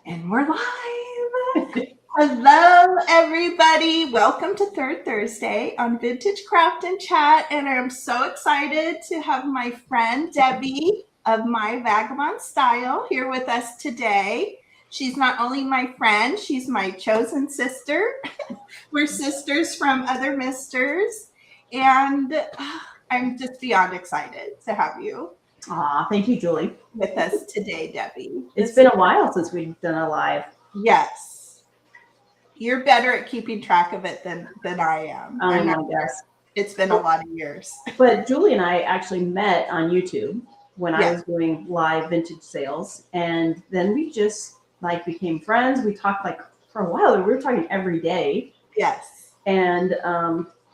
And we're live. Hello, everybody. Welcome to Third Thursday on Vintage Craft and Chat. And I'm so excited to have my friend Debbie of My Vagabond Style here with us today. She's not only my friend, she's my chosen sister. We're sisters from other misters. And I'm just beyond excited to have you Aw, thank you, Julie. with us today, Debbie. It's been a while since we've done a live. Yes. You're better at keeping track of it than I am. I guess. It's been a lot of years. But Julie and I actually met on YouTube when I Yeah. was doing live vintage sales. And then we just became friends. We talked for a while. We were talking every day. Yes. And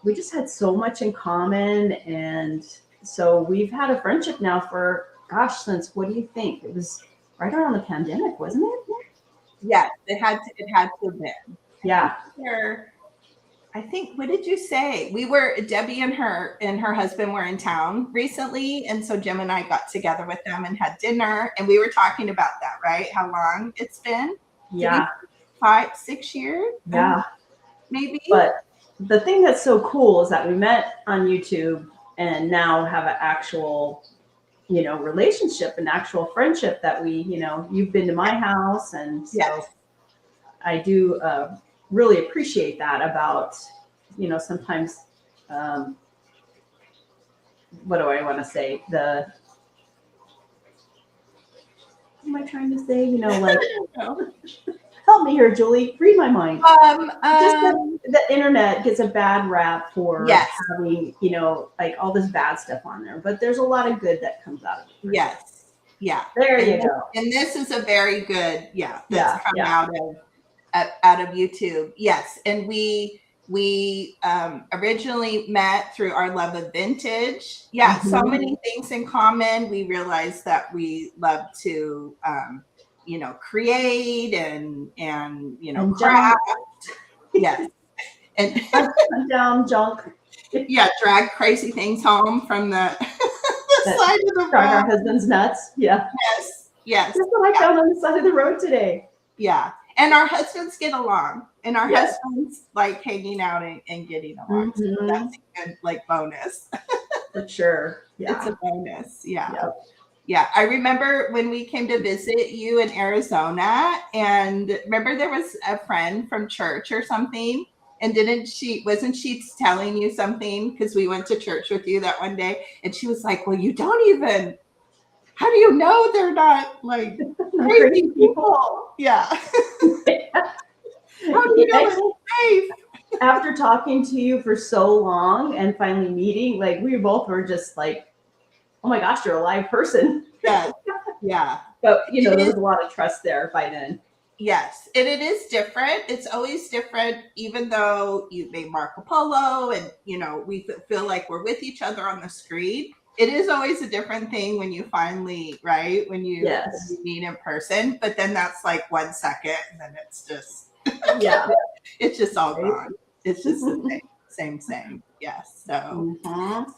we just had so much in common. And so we've had a friendship now for, since, what do you think? It was right around the pandemic, wasn't it? Yes, it had to have been. Yeah. I think, what did you say? Debbie and her husband were in town recently. And so Jim and I got together with them and had dinner. And we were talking about that, right? How long it's been? Yeah. 5, 6 years? Yeah. Maybe. But the thing that's so cool is that we met on YouTube and now have an actual, relationship, an actual friendship that you've been to my house. And so Yes. I do really appreciate that about, sometimes, what do I want to say? What am I trying to say? Help me here, Julie. Read my mind. The internet gets a bad rap for having, all this bad stuff on there. But there's a lot of good that comes out of it. Yes. Yeah. There you go. And this is a very good, that's come out of YouTube. Yes. And we originally met through our love of vintage. Yeah. Mm-hmm. So many things in common. We realized that we love to, create and craft. Yes. And down junk. Yeah. Drag crazy things home from the side of the road. Drag our husband's nuts. Yeah. Yes. Yes. That's what I found on the side of the road today. Yeah. And our husbands get along, and our husbands like hanging out and getting along. Mm-hmm. So that's a good bonus. For sure. Yeah. It's a bonus. Yeah. Yep. Yeah. I remember when we came to visit you in Arizona, and remember there was a friend from church or something. And wasn't she telling you something? Because we went to church with you that one day, and she was like, well, you don't even, how do you know they're not crazy people? Yeah. How do you know it's safe? After talking to you for so long and finally meeting, we both were just like, oh my gosh, you're a live person. Yes. Yeah. But, there was a lot of trust there by then. Yes. And it is different. It's always different, even though you made Marco Polo and, we feel like we're with each other on the screen. It is always a different thing when you finally, right? When you meet in person, but then that's 1 second and then it's just, it's just all gone. It's just the same. Yes. So,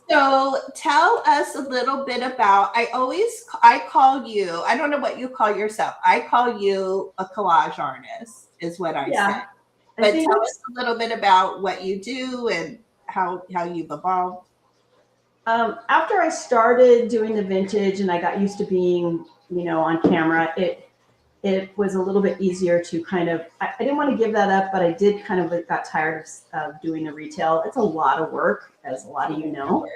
So tell us a little bit about, I call you, I don't know what you call yourself. I call you a collage artist is what I say. But tell us a little bit about what you do and how you've evolved. After I started doing the vintage and I got used to being, on camera, it was a little bit easier to I didn't want to give that up, but I did got tired of doing the retail. It's a lot of work, as a lot of you know.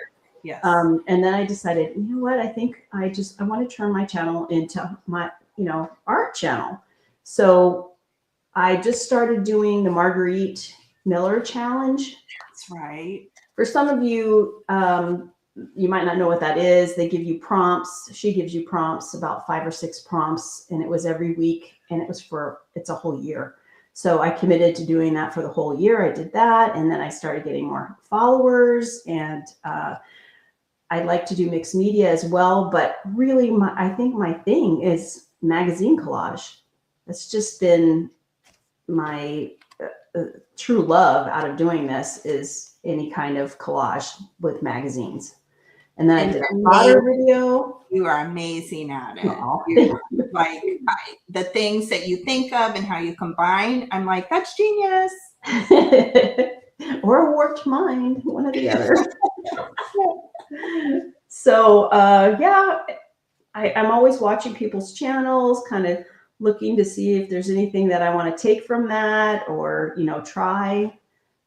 Yes. And then I decided, you know what, I think I want to turn my channel into my, art channel. So I just started doing the Marguerite Miller challenge. That's right. For some of you, you might not know what that is. They give you prompts. She gives you prompts, about 5 or 6 prompts, and it was every week, and it's a whole year. So I committed to doing that for the whole year. I did that, and then I started getting more followers, and I like to do mixed media as well. But really, I think my thing is magazine collage. That's just been my true love out of doing this, is any kind of collage with magazines. And then I did a fodder video. You are amazing at it. Oh, Like the things that you think of and how you combine. I'm like, that's genius. Or a warped mind, one or the other. So yeah, I'm always watching people's channels, kind of looking to see if there's anything that I want to take from that or, you know, try.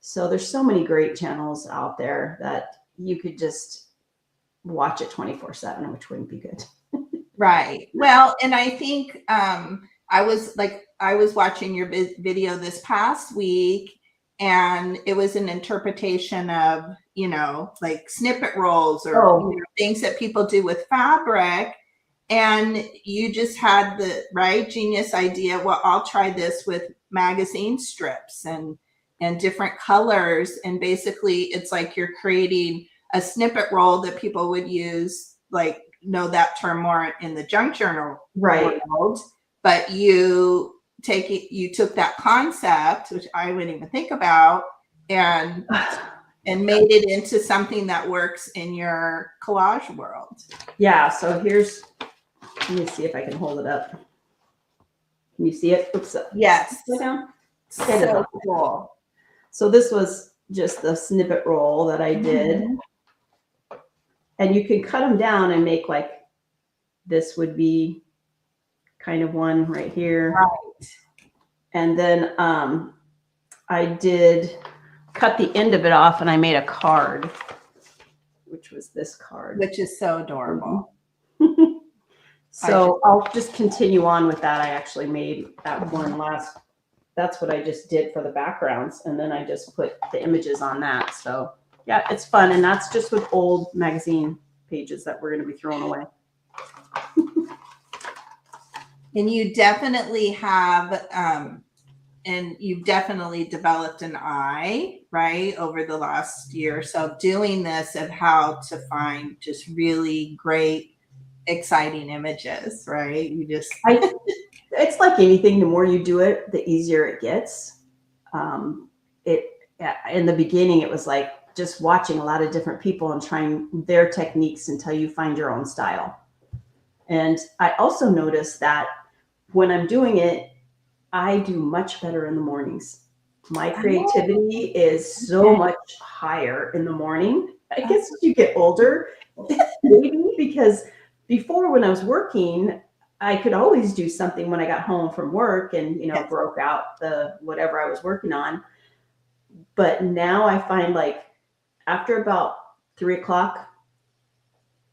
So there's so many great channels out there that you could just watch it 24/7, which wouldn't be good. Right. Well, and I think I was watching your video this past week, and it was an interpretation of, you know, like snippet rolls or you know, things that people do with fabric. And you just had the right genius idea. Well, I'll try this with magazine strips and different colors. And basically it's like you're creating a snippet roll that people would use, like, know that term more in the junk journal world, but you took that concept, which I wouldn't even think about, and made it into something that works in your collage world. Yeah, so here's, let me see if I can hold it up. Can you see it? Oops. Yes. So cool. So this was just the snippet roll that I did. And you can cut them down and make, like, this would be kind of one right here. Right. And then I did cut the end of it off and I made a card, which was this card. Which is so adorable. So I'll just continue on with that. I actually made that one last, that's what I just did for the backgrounds. And then I just put the images on that. So yeah, it's fun. And that's just with old magazine pages that we're going to be throwing away. And you definitely have, and you've definitely developed an eye, right, over the last year or so doing this, of how to find just really great, exciting images, right? You just, it's like anything, the more you do it, the easier it gets. In the beginning, it was like just watching a lot of different people and trying their techniques until you find your own style. And I also noticed that when I'm doing it, I do much better in the mornings. My creativity is so much higher in the morning. I guess as you get older, maybe, because before, when I was working, I could always do something when I got home from work and, you know, broke out the whatever I was working on. But now I find, like, after about 3 o'clock,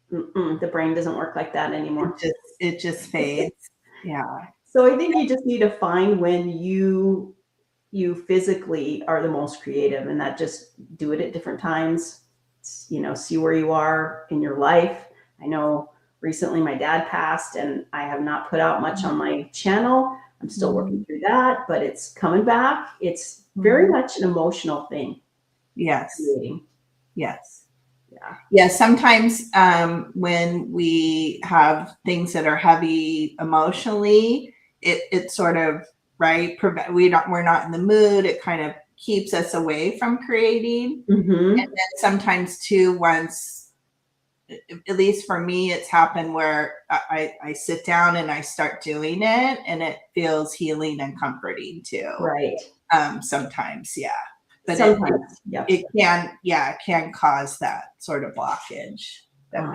the brain doesn't work like that anymore. It just fades. Yeah. So I think you just need to find when you physically are the most creative, and that just do it at different times, you know, see where you are in your life. I know recently my dad passed and I have not put out much on my channel. I'm still working through that, but it's coming back. It's very much an emotional thing. Yes. Creating. Yes. Yeah. Sometimes when we have things that are heavy emotionally, it sort of, right, we're not in the mood. It kind of keeps us away from creating. And then sometimes too, once, at least for me, it's happened where I sit down and I start doing it, and it feels healing and comforting too. Right. Sometimes, yeah. But sometimes, it can cause that sort of blockage that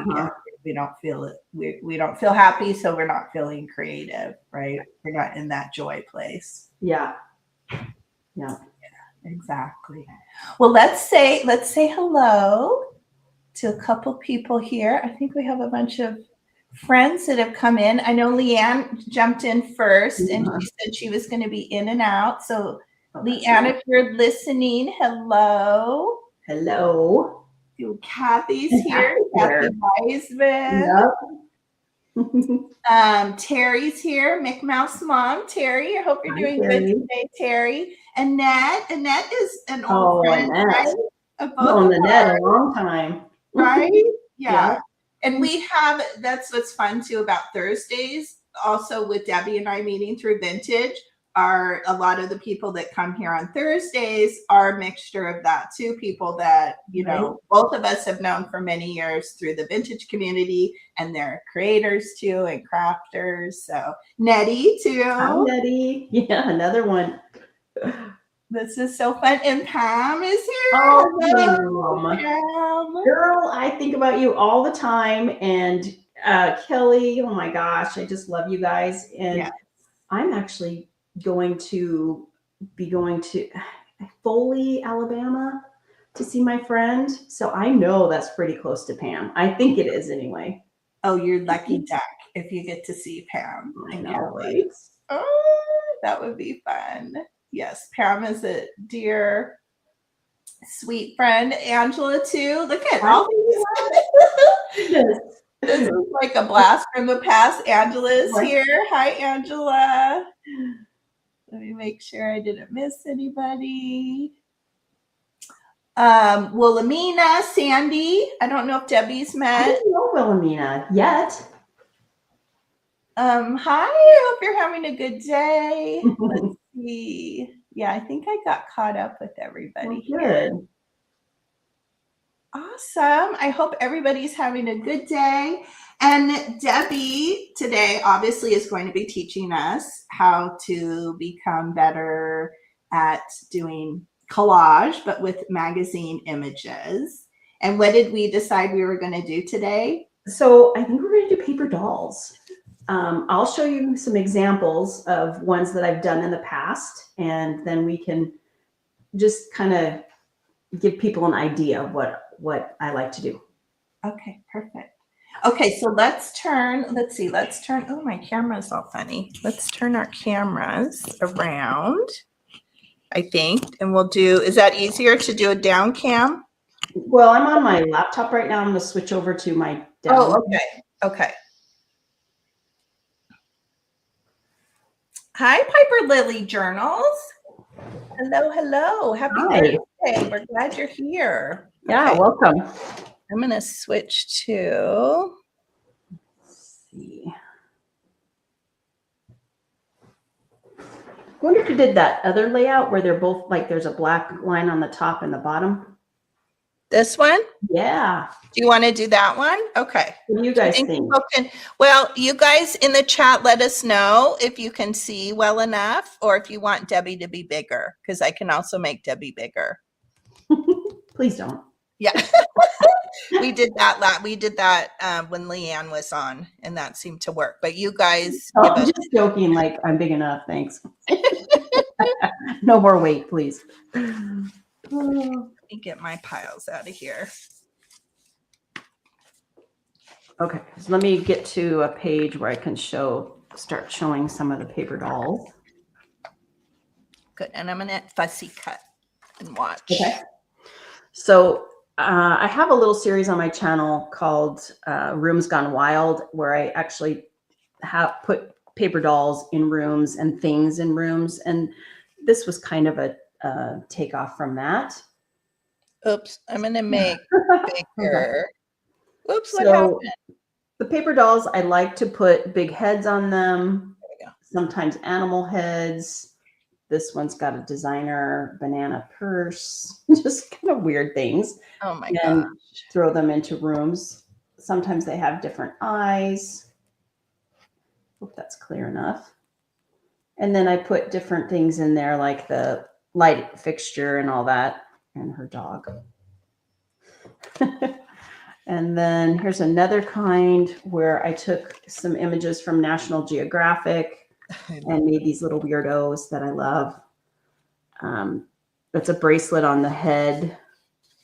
we don't feel it. We don't feel happy, so we're not feeling creative, right? We're not in that joy place. Yeah. Exactly. Well, let's say hello to a couple people here. I think we have a bunch of friends that have come in. I know Leanne jumped in first, and she said she was going to be in and out. So Leanne, if you're listening, hello. Hello. Kathy's here. Kathy Wiseman. Yep. Terry's here. Mick Mouse Mom. Terry, I hope you're doing good today, Terry. Annette is an old friend. Annette. Right? Known Annette a long time. Right? Yeah. And we have, that's what's fun too about Thursdays, also with Debbie and I meeting through Vintage. are a lot of the people that come here on Thursdays are a mixture of that too. People that, you know, both of us have known for many years through the vintage community, and they're creators too and crafters. So Nettie too. Hi, Nettie. Yeah, another one. This is so fun. And Pam is here. Oh, hello, Pam. Girl, I think about you all the time. And Kelly, oh my gosh, I just love you guys. And I'm actually going to be going to Foley, Alabama to see my friend. So I know that's pretty close to Pam. I think it is anyway. Oh, you're lucky duck if you get to see Pam. I know, right? Oh, that would be fun. Yes, Pam is a dear, sweet friend. Angela too. Look at all these. This is like a blast from the past. Angela is here. Hi, Angela. Let me make sure I didn't miss anybody. Wilhelmina, Sandy. I don't know if Debbie's met. I don't know Wilhelmina yet. Hi, I hope you're having a good day. Let's see. Yeah, I think I got caught up with everybody here. Good. Awesome. I hope everybody's having a good day. And Debbie today obviously is going to be teaching us how to become better at doing collage, but with magazine images. And what did we decide we were going to do today? So I think we're going to do paper dolls. I'll show you some examples of ones that I've done in the past, and then we can just kind of give people an idea of what I like to do. Okay, perfect. Okay, so let's turn, oh, my camera's all funny. Let's turn our cameras around, I think, and we'll do, is that easier to do a down cam? Well, I'm on my laptop right now. I'm going to switch over to my down. Oh, okay. Hi, Piper Lily Journals. Hello. Happy Thursday. We're glad you're here. Yeah, okay. Welcome. I'm going to switch to. Let's see. I wonder if you did that other layout where they're both like there's a black line on the top and the bottom. This one? Yeah. Do you want to do that one? Okay. What do you guys think? Well, you guys in the chat, let us know if you can see well enough or if you want Debbie to be bigger, because I can also make Debbie bigger. Please don't. Yeah. We did that when Leanne was on, and that seemed to work. But you guys. Oh, I'm just joking. Like, I'm big enough. Thanks. No more weight, please. Let me get my piles out of here. Okay, so let me get to a page where I can start showing some of the paper dolls. Good, and I'm gonna fussy cut and watch. Okay. So I have a little series on my channel called Rooms Gone Wild, where I actually have put paper dolls in rooms and things in rooms, and this was kind of a takeoff from that. Oops, I'm gonna make bigger. Oops, what so happened? The paper dolls, I like to put big heads on them, sometimes animal heads. This one's got a designer banana purse, just kind of weird things. Oh my gosh. Throw them into rooms. Sometimes they have different eyes. Hope that's clear enough. And then I put different things in there like the light fixture and all that, and her dog. And then here's another kind where I took some images from National Geographic and made these little weirdos that I love. That's a bracelet on the head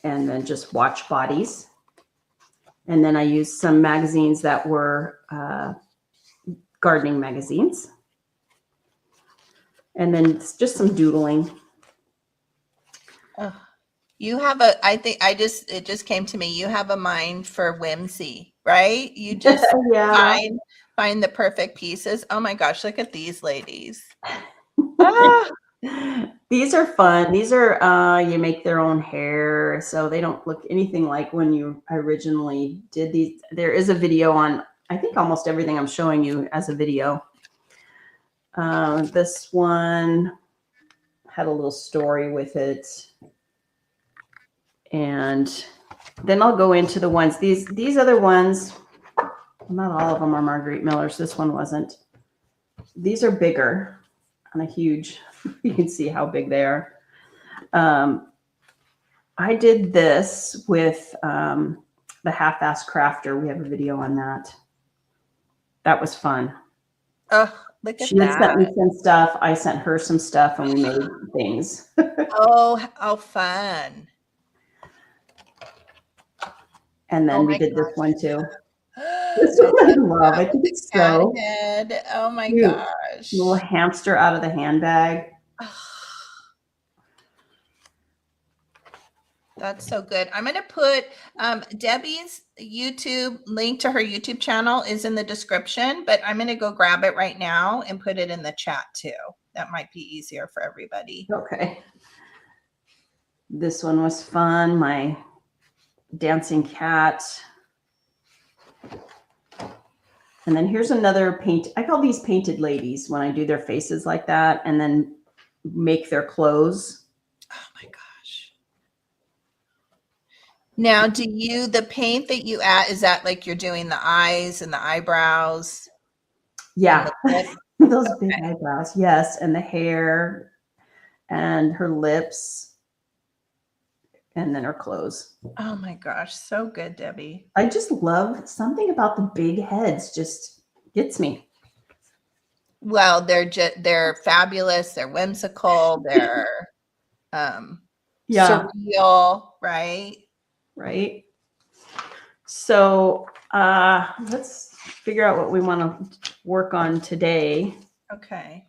and then just watch bodies. And then I used some magazines that were gardening magazines. And then just some doodling. You have it just came to me. You have a mind for whimsy, right? You just find the perfect pieces. Oh my gosh, look at these ladies. These are fun. These are, you make their own hair. So they don't look anything like when you originally did these. There is a video on, I think almost everything I'm showing you as a video. This one had a little story with it. And then I'll go into the ones, these other ones, not all of them are Marguerite Millers. This one wasn't. These are bigger and a huge, you can see how big they are. I did this with the Half-Ass Crafter. We have a video on that. That was fun. Oh, look at She had sent me that. some stuff. I sent her some stuff and we made things. Oh, how fun. And then Oh we my did this gosh. one too. This one I love. I think it's Cat so head. Oh my cute. gosh. Little hamster out of the handbag. That's so good. I'm going to put Debbie's YouTube link to her YouTube channel is in the description, but I'm going to go grab it right now and put it in the chat too. That might be easier for everybody. Okay. This one was fun. My dancing cat. And then here's another paint. I call these painted ladies when I do their faces like that and then make their clothes. Oh my gosh. Now, the paint that you add, is that like you're doing the eyes and the eyebrows? Yeah. And Those big eyebrows. Yes. And the hair and her lips. And then her clothes. Oh my gosh. So good, Debbie. I just love something about the big heads just gets me. Well, they're fabulous. They're whimsical. They're surreal, right? Right. So let's figure out what we want to work on today. Okay.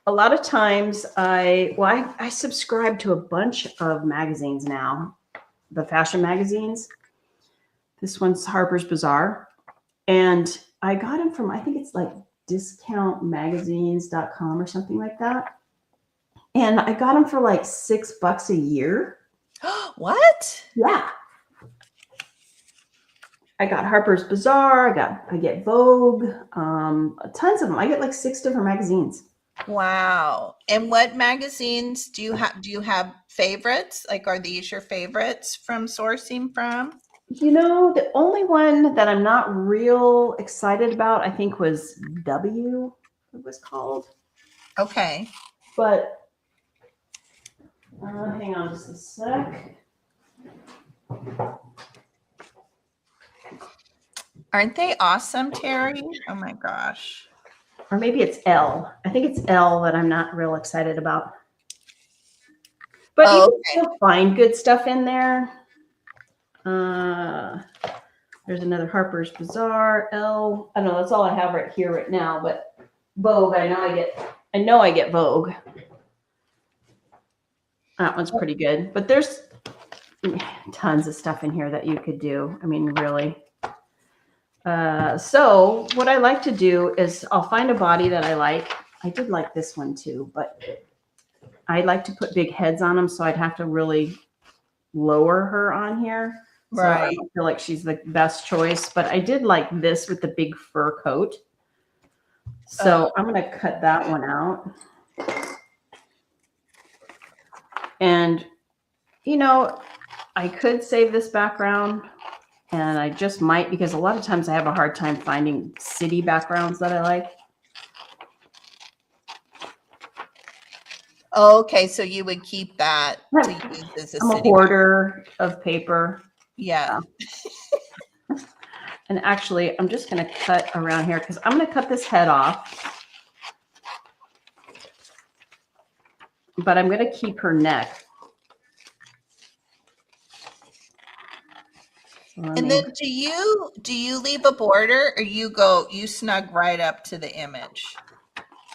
A lot of times I subscribe to a bunch of magazines now, the fashion magazines. This one's Harper's Bazaar. And I got them from, I think it's like discountmagazines.com or something like that. And I got them for like $6 a year. What? Yeah. I got Harper's Bazaar. I get Vogue, tons of them. I get like 6 different magazines. Wow. And what magazines do you have? Do you have favorites? Like, are these your favorites from sourcing from? You know, the only one that I'm not real excited about, I think, was W, it was called. Okay. But hang on just a sec. Aren't they awesome, Terry? Oh my gosh. Or maybe it's L. I think it's L that I'm not real excited about. But you can still find good stuff in there. There's another Harper's Bazaar, L. I don't know, that's all I have right here right now. But Vogue, I know I get Vogue. That one's pretty good. But there's tons of stuff in here that you could do. I mean, really. So what I like to do is I'll find a body that I like. I did like this one too, but I like to put big heads on them, so I'd have to really lower her on here. So Right. I don't feel like she's the best choice, but I did like this with the big fur coat. So I'm going to cut that one out. And, you know, I could save this background. And I just might, because a lot of times I have a hard time finding city backgrounds that I like. Okay, so you would keep that to use as a I'm a city hoarder of paper. Yeah. And actually, I'm just going to cut around here because I'm going to cut this head off. But I'm going to keep her neck. And then do you leave a border, or you snug right up to the image?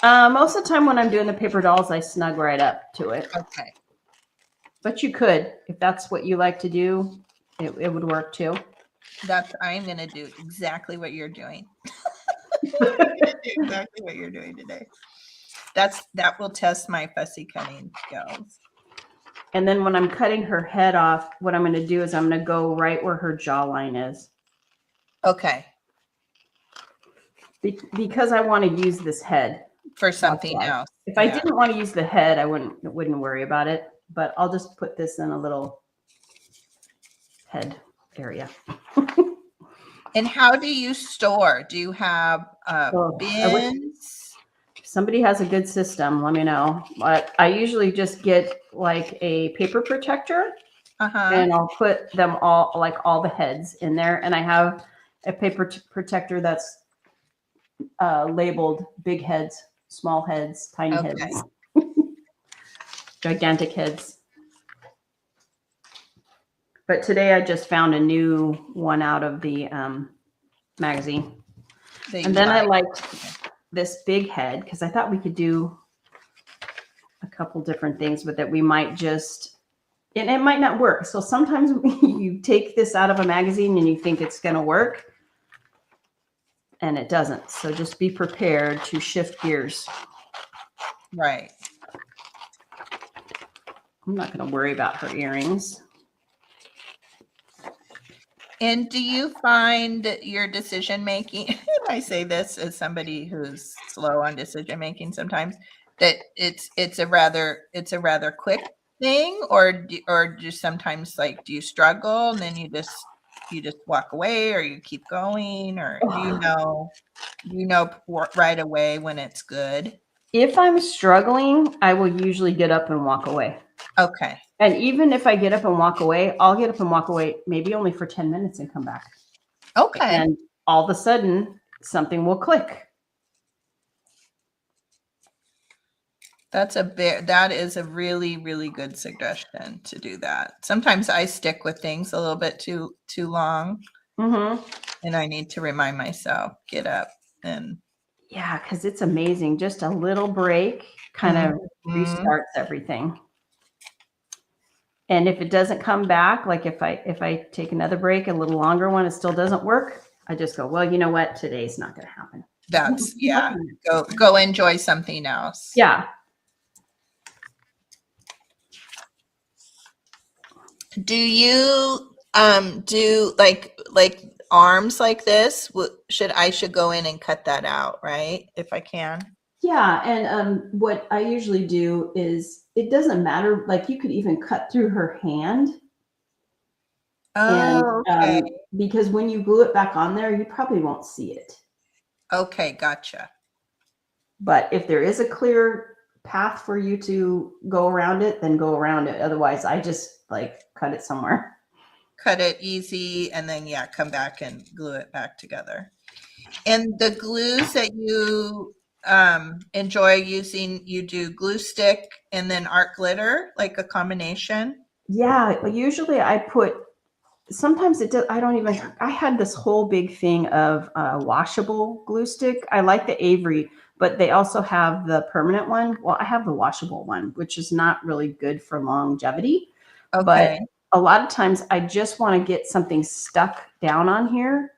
Most of the time when I'm doing the paper dolls, I snug right up to it. Okay. But you could, if that's what you like to do, it would work too. I'm going to do exactly what you're doing. Exactly what you're doing today. That will test my fussy cutting skills. And then when I'm cutting her head off, what I'm going to do is I'm going to go right where her jawline is. Okay. because I want to use this head. for something why. else. If I Yeah. didn't want to use the head, I wouldn't worry about it. But I'll just put this in a little head area. And how do you store? Do you have Oh, bins? If somebody has a good system, let me know. But I usually just get like a paper protector Uh-huh. and I'll put them all, like all the heads in there. And I have a paper protector that's labeled big heads, small heads, tiny Okay. heads, gigantic heads. But today I just found a new one out of the magazine. And then I liked this big head because I thought we could do a couple different things with it. We might just, and it might not work. So sometimes you take this out of a magazine and you think it's going to work and it doesn't. So just be prepared to shift gears. Right. I'm not going to worry about her earrings. And do you find your decision making, I say this as somebody who's slow on decision making sometimes, that it's a rather quick thing, or do sometimes, like, do you struggle and then you just walk away, or you keep going, or do you know right away when it's good? If I'm struggling, I will usually get up and walk away. Okay. And even if I get up and walk away, I'll get up and walk away maybe only for 10 minutes and come back. Okay. And all of a sudden, something will click. That is a really, really good suggestion to do that. Sometimes I stick with things a little bit too long, and I need to remind myself, get up and. Yeah, because it's amazing. Just a little break kind of restarts everything. And if it doesn't come back, like if I take another break, a little longer one, it still doesn't work, I just go, well, you know what? Today's not going to happen. That's, yeah. Go enjoy something else. Yeah. Do you do like arms like this? I should go in and cut that out, right? If I can. Yeah, and what I usually do is, it doesn't matter. Like, you could even cut through her hand. Oh, okay. And because when you glue it back on there, you probably won't see it. Okay, gotcha. But if there is a clear path for you to go around it, then go around it. Otherwise, I just like cut it somewhere. Cut it easy, and then come back and glue it back together. And the glues that you enjoy using, you do glue stick and then art glitter, like a combination? Yeah, usually I put, sometimes it does, I had this whole big thing of washable glue stick. I like the Avery, but they also have the permanent one. Well, I have the washable one, which is not really good for longevity. Okay. But a lot of times I just want to get something stuck down on here.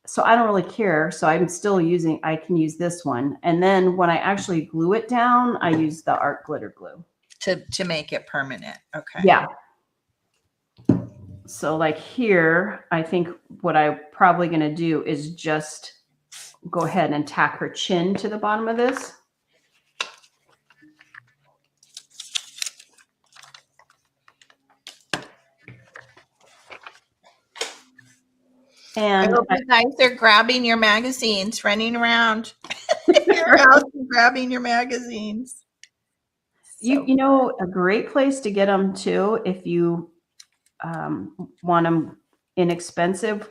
So I don't really care. So I'm still I can use this one. And then when I actually glue it down, I use the art glitter glue. To make it permanent. Okay. Yeah. So like here, I think what I'm probably going to do is just go ahead and tack her chin to the bottom of this. And I hope you guys are grabbing your magazines, running around your house and grabbing your magazines. you know, a great place to get them too, if you want them inexpensive.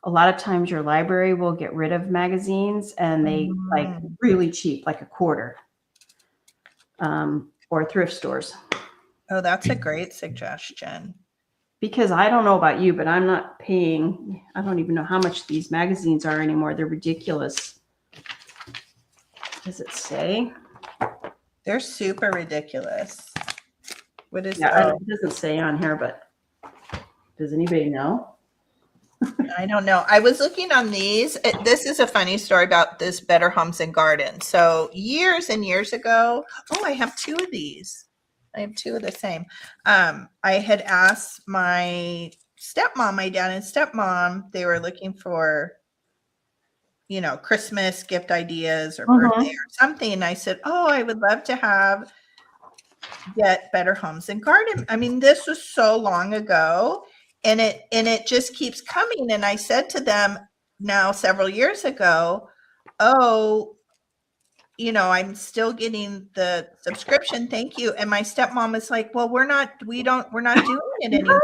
A lot of times your library will get rid of magazines, and they like really cheap, like $0.25, or thrift stores. Oh, that's a great suggestion. Because I don't know about you, but I'm not paying, I don't even know how much these magazines are anymore. They're ridiculous. Does it say? They're super ridiculous. What is that? It doesn't say on here, but does anybody know? I don't know. I was looking on these. This is a funny story about this Better Homes and Gardens. So years and years ago, I have two of these. I have two of the same. I had asked my stepmom, my dad and stepmom, they were looking for you know, Christmas gift ideas or Mhm. birthday or something. And I said, oh, I would love to get Better Homes and Garden. I mean, this was so long ago, and it just keeps coming. And I said to them now several years ago, oh, you know, I'm still getting the subscription. Thank you. And my stepmom is like, well, we're not doing it anymore.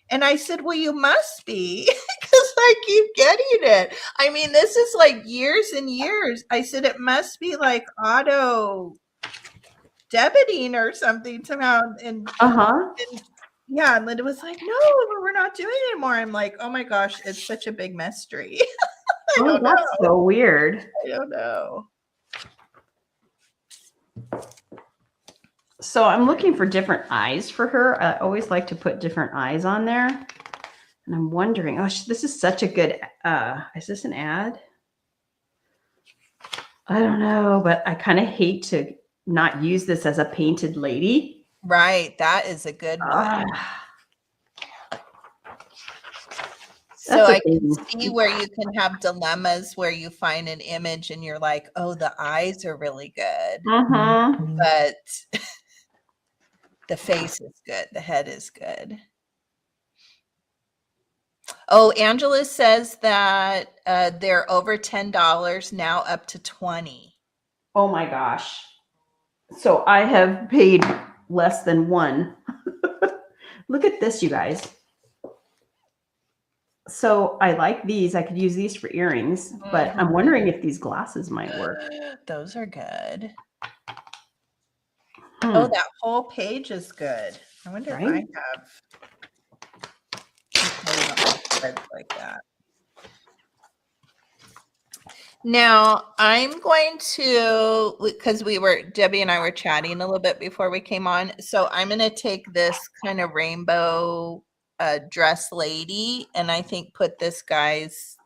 And I said, well, you must be, because I keep getting it. I mean, this is like years and years. I said, it must be like auto debiting or something somehow. And yeah, and Linda was like, no, we're not doing it anymore. I'm like, oh my gosh, it's such a big mystery. I don't know. That's so weird. I don't know. So I'm looking for different eyes for her. I always like to put different eyes on there. And I'm wondering, oh, this is such a good, is this an ad? I don't know, but I kind of hate to not use this as a painted lady. Right. That is a good one. So I can see where you can have dilemmas where you find an image and you're like, oh, the eyes are really good. But the face is good. The head is good. Oh, Angela says that they're over $10 now, up to $20. Oh my gosh. So I have paid less than one. Look at this, you guys. So I like these. I could use these for earrings, but I'm wondering if these glasses might work. Those are good. Oh, that whole page is good. I wonder if I have like that. Now I'm going to, because Debbie and I were chatting a little bit before we came on. So I'm going to take this kind of rainbow dress lady, and I think put this guy's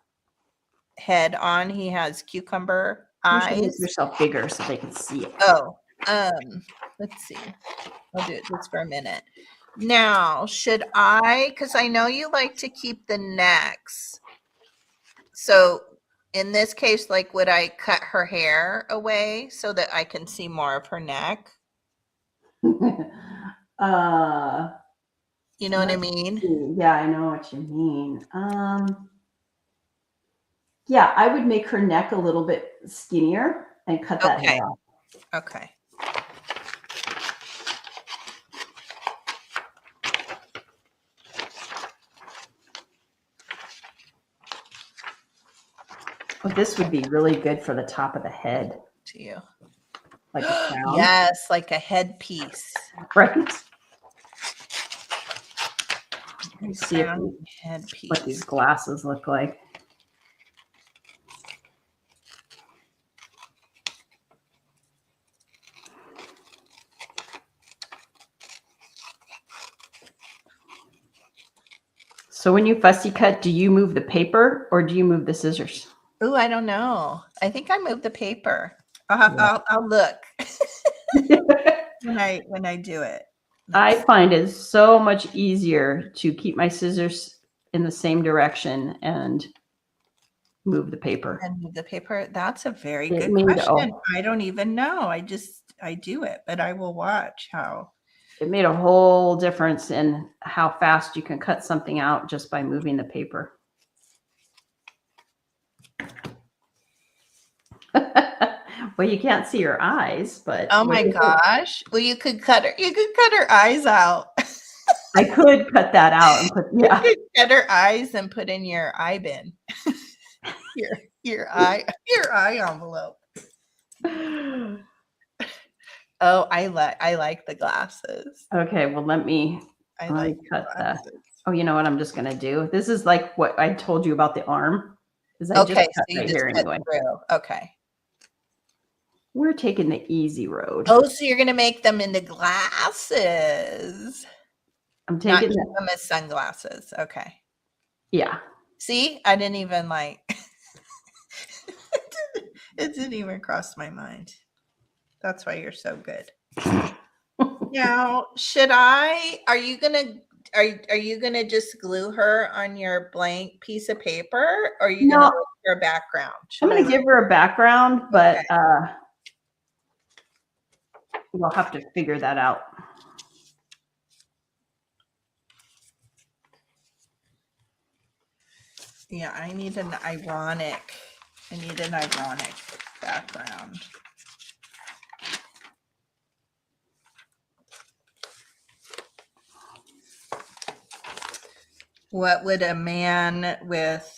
head on. He has cucumber eyes. Make yourself bigger so they can see it. Oh, let's see. I'll do it just for a minute. Now, should I, because I know you like to keep the necks. So in this case, like, would I cut her hair away so that I can see more of her neck? You know what I mean? Yeah, I know what you mean. Yeah, I would make her neck a little bit skinnier and cut that hair off. Okay. Oh, this would be really good for the top of the head. To you. Like a crown. Yes, like a headpiece. Right. Let me see what these glasses look like. So when you fussy cut, do you move the paper or do you move the scissors? Oh, I don't know. I think I moved the paper. I'll look when I do it. I find it so much easier to keep my scissors in the same direction and move the paper. And move the paper. That's a very good question. I don't even know. I do it, but I will watch how. It made a whole difference in how fast you can cut something out just by moving the paper. Well, you can't see her eyes, but oh my gosh! Well, you could cut her eyes out. I could cut that out and put you could cut her eyes and put in your eye bin. your eye envelope. Oh, I like the glasses. Okay, well let me cut that. Oh, you know what I'm just gonna do? This is like what I told you about the arm. Okay, so you just cut through. Okay. We're taking the easy road. Oh, so you're gonna make them into glasses. I'm taking them as sunglasses. Okay. Yeah. See, I didn't even like. It didn't even cross my mind. That's why you're so good. Now, are you gonna just glue her on your blank piece of paper? Or are you gonna her a background? I'm going to give her a background, but Okay. we'll have to figure that out. Yeah, I need an ironic background. What would a man with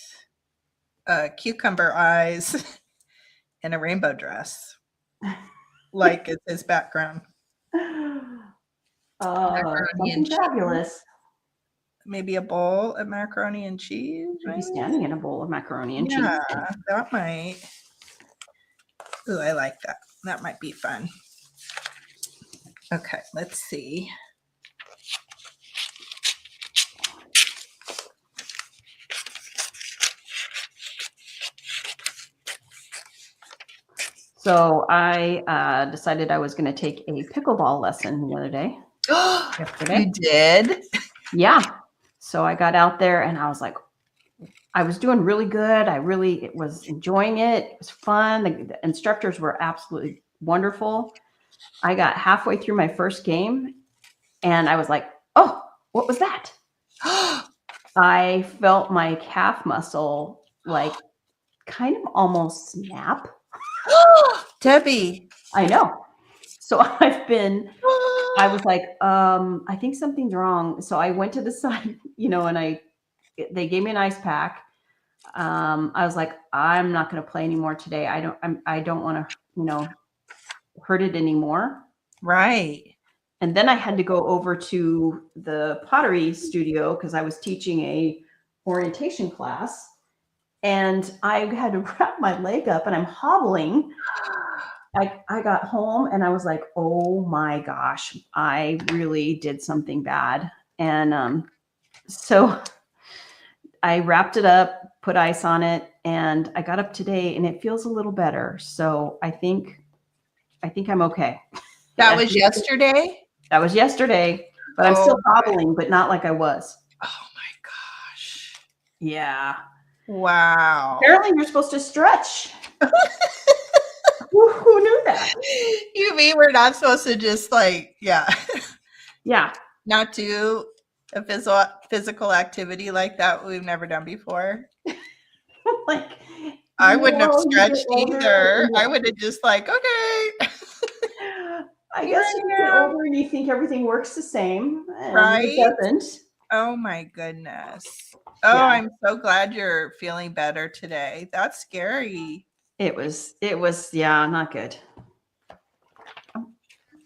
cucumber eyes and a rainbow dress like as his background? Macaroni and Something cheese. fabulous. Maybe a bowl of macaroni and cheese. Should be Maybe? standing in a bowl of macaroni and Yeah, cheese. that might. Ooh, I like that. That might be fun. Okay, let's see. So I decided I was going to take a pickleball lesson the other day. Yesterday. You did? Yeah. So I got out there and I was like, I was doing really good. It was enjoying it. It was fun. The instructors were absolutely wonderful. I got halfway through my first game and I was like, oh, what was that? I felt my calf muscle like kind of almost snap. Debbie. I know. So I was like, I think something's wrong. So I went to the side, and they gave me an ice pack. I was like, I'm not going to play anymore today. I don't want to, hurt it anymore. Right. And then I had to go over to the pottery studio because I was teaching a orientation class, and I had to wrap my leg up, and I'm hobbling. I got home and I was like, oh my gosh, I really did something bad. And so I wrapped it up, put ice on it, and I got up today and it feels a little better. So I think I'm okay. That was yesterday? That was yesterday, but I'm still hobbling, but not like I was. Oh my gosh. Yeah. Wow. Apparently you're supposed to stretch. Who knew that? You mean we're not supposed to just Yeah. not do a physical activity like that we've never done before? Like I wouldn't have stretched either. I would have just okay. I guess you get older and you think everything works the same, and right? It doesn't. Oh my goodness. Oh, yeah. I'm so glad you're feeling better today. That's scary. It was, not good.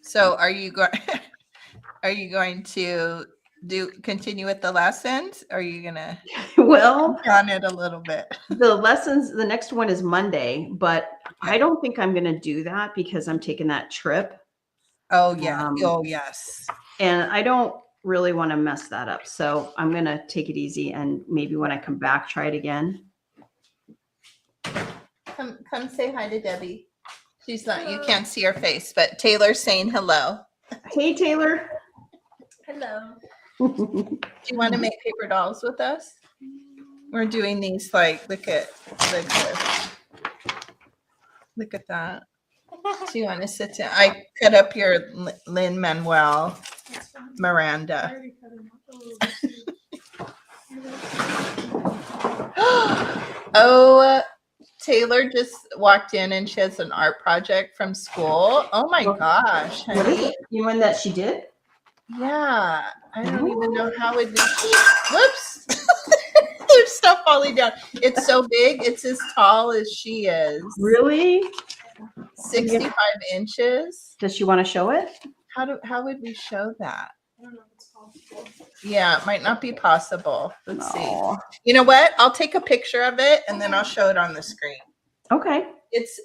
So are you going to continue with the lessons? Or are you gonna on it a little bit? The lessons, the next one is Monday, but I don't think I'm gonna do that because I'm taking that trip. Oh yeah. Oh yes. And I don't really want to mess that up. So I'm gonna take it easy, and maybe when I come back, try it again. Come say hi to Debbie. She's not, you can't see her face, but Taylor's saying hello. Hey, Taylor. Hello. Do you want to make paper dolls with us? We're doing these look at that. Do you want to sit down? I cut up your Lin-Manuel Miranda. Oh, Taylor just walked in and she has an art project from school. Oh my gosh. What is it? You mean that she did? Yeah. I don't even know how it is. Whoops. There's stuff falling down. It's so big. It's as tall as she is. Really? 65 inches. Does she want to show it? How would we show that? I don't know if it's possible. Yeah, it might not be possible. Let's see. You know what? I'll take a picture of it and then I'll show it on the screen. Okay.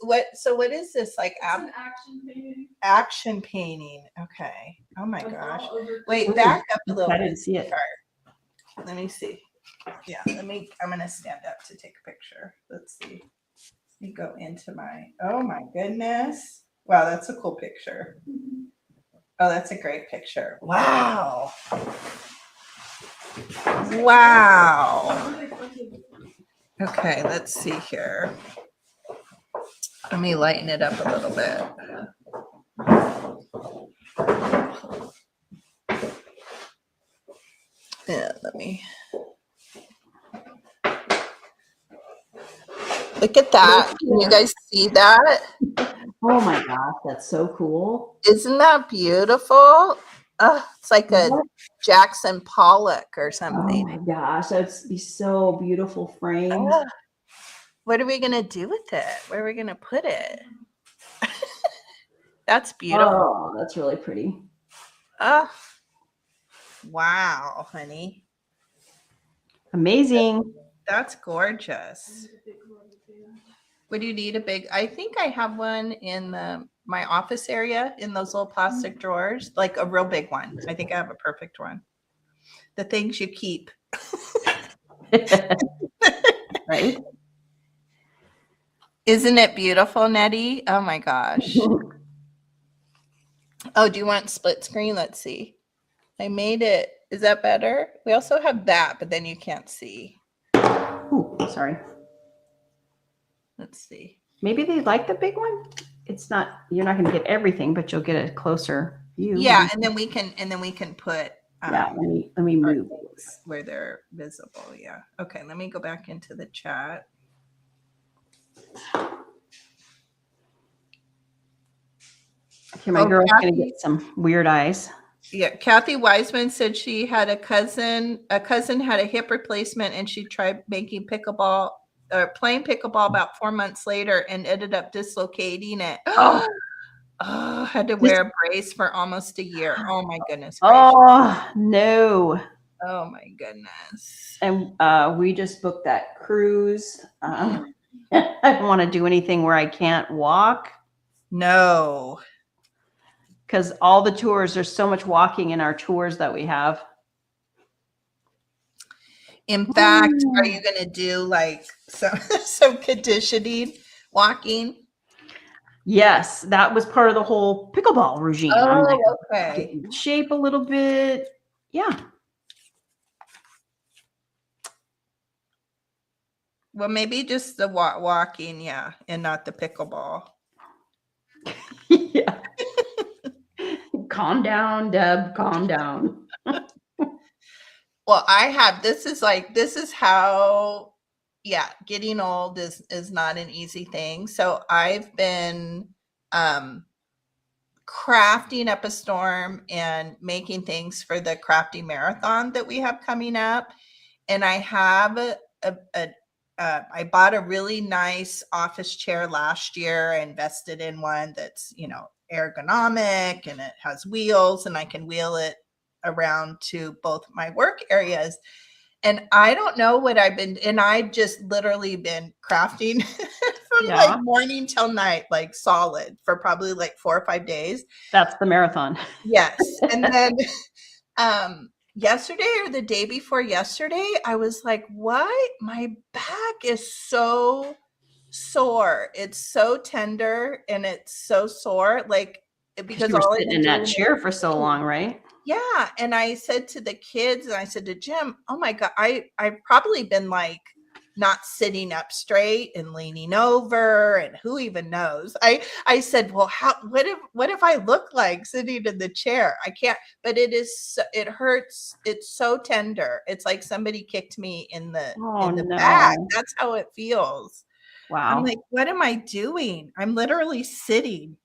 What is this? It's an action painting. Action painting. Okay. Oh my gosh. Wait, back up a little. I didn't see it. Let me see. Yeah, I'm gonna stand up to take a picture. Let's see. Let me go into oh my goodness. Wow, that's a cool picture. Oh, that's a great picture. Wow. Wow. Okay, let's see here. Let me lighten it up a little bit. Yeah, let me. Look at that. Can you guys see that? Oh my gosh, that's so cool. Isn't that beautiful? It's like a What? Jackson Pollock or Oh something. my gosh, that'd be so beautiful framed. Ah, what are we going to do with it? Where are we going to put it? That's beautiful. Oh, that's really pretty. Oh, wow, honey. Amazing. That's gorgeous. Would you need a big? I think I have one in my office area in those little plastic drawers, like a real big one. I think I have a perfect one. The things you keep. Right? Isn't it beautiful, Nettie? Oh my gosh. Oh, do you want split screen? Let's see. I made it. Is that better? We also have that, but then you can't see. Ooh, sorry. Let's see. Maybe they like the big one. It's not, you're not going to get everything, but you'll get a closer view. Yeah, and then we can put Yeah, let me move this. where they're visible. Yeah. Okay, let me go back into the chat. Okay, my girl's going to get some weird eyes. Yeah, Kathy Wiseman said she had a cousin had a hip replacement and she tried making pickleball or playing pickleball about 4 months later and ended up dislocating it. Oh, Had to wear a brace for almost a year. Oh my goodness. Oh, no. Oh my goodness. And we just booked that cruise. I don't want to do anything where I can't walk. No. Because all the tours, there's so much walking in our tours that we have. In fact, are you going to do like some conditioning walking? Yes, that was part of the whole pickleball regime. Oh, I'm like, okay. get in shape a little bit. Yeah. Well, maybe just the walking, yeah, and not the pickleball. Yeah. Calm down, Deb. Calm down. Well, this is how, yeah, getting old is not an easy thing. So I've been crafting up a storm and making things for the crafting marathon that we have coming up. And I have I bought a really nice office chair last year. I invested in one that's, ergonomic and it has wheels and I can wheel it around to both my work areas. And I don't know what I've just literally been crafting from like morning till night, like solid for probably like 4 or 5 days. That's the marathon. Yes. And then yesterday or the day before yesterday, I was like, what? My back is so sore. It's so tender and it's so sore. Like, because you were sitting in that chair for so long, right? Yeah. And I said to the kids and I said to Jim, oh my God, I've probably been like not sitting up straight and leaning over and who even knows. I said, well, what if I look like sitting in the chair? I can't, but it hurts. It's so tender. It's like somebody kicked me in the back. That's how it feels. Wow. I'm like, what am I doing? I'm literally sitting.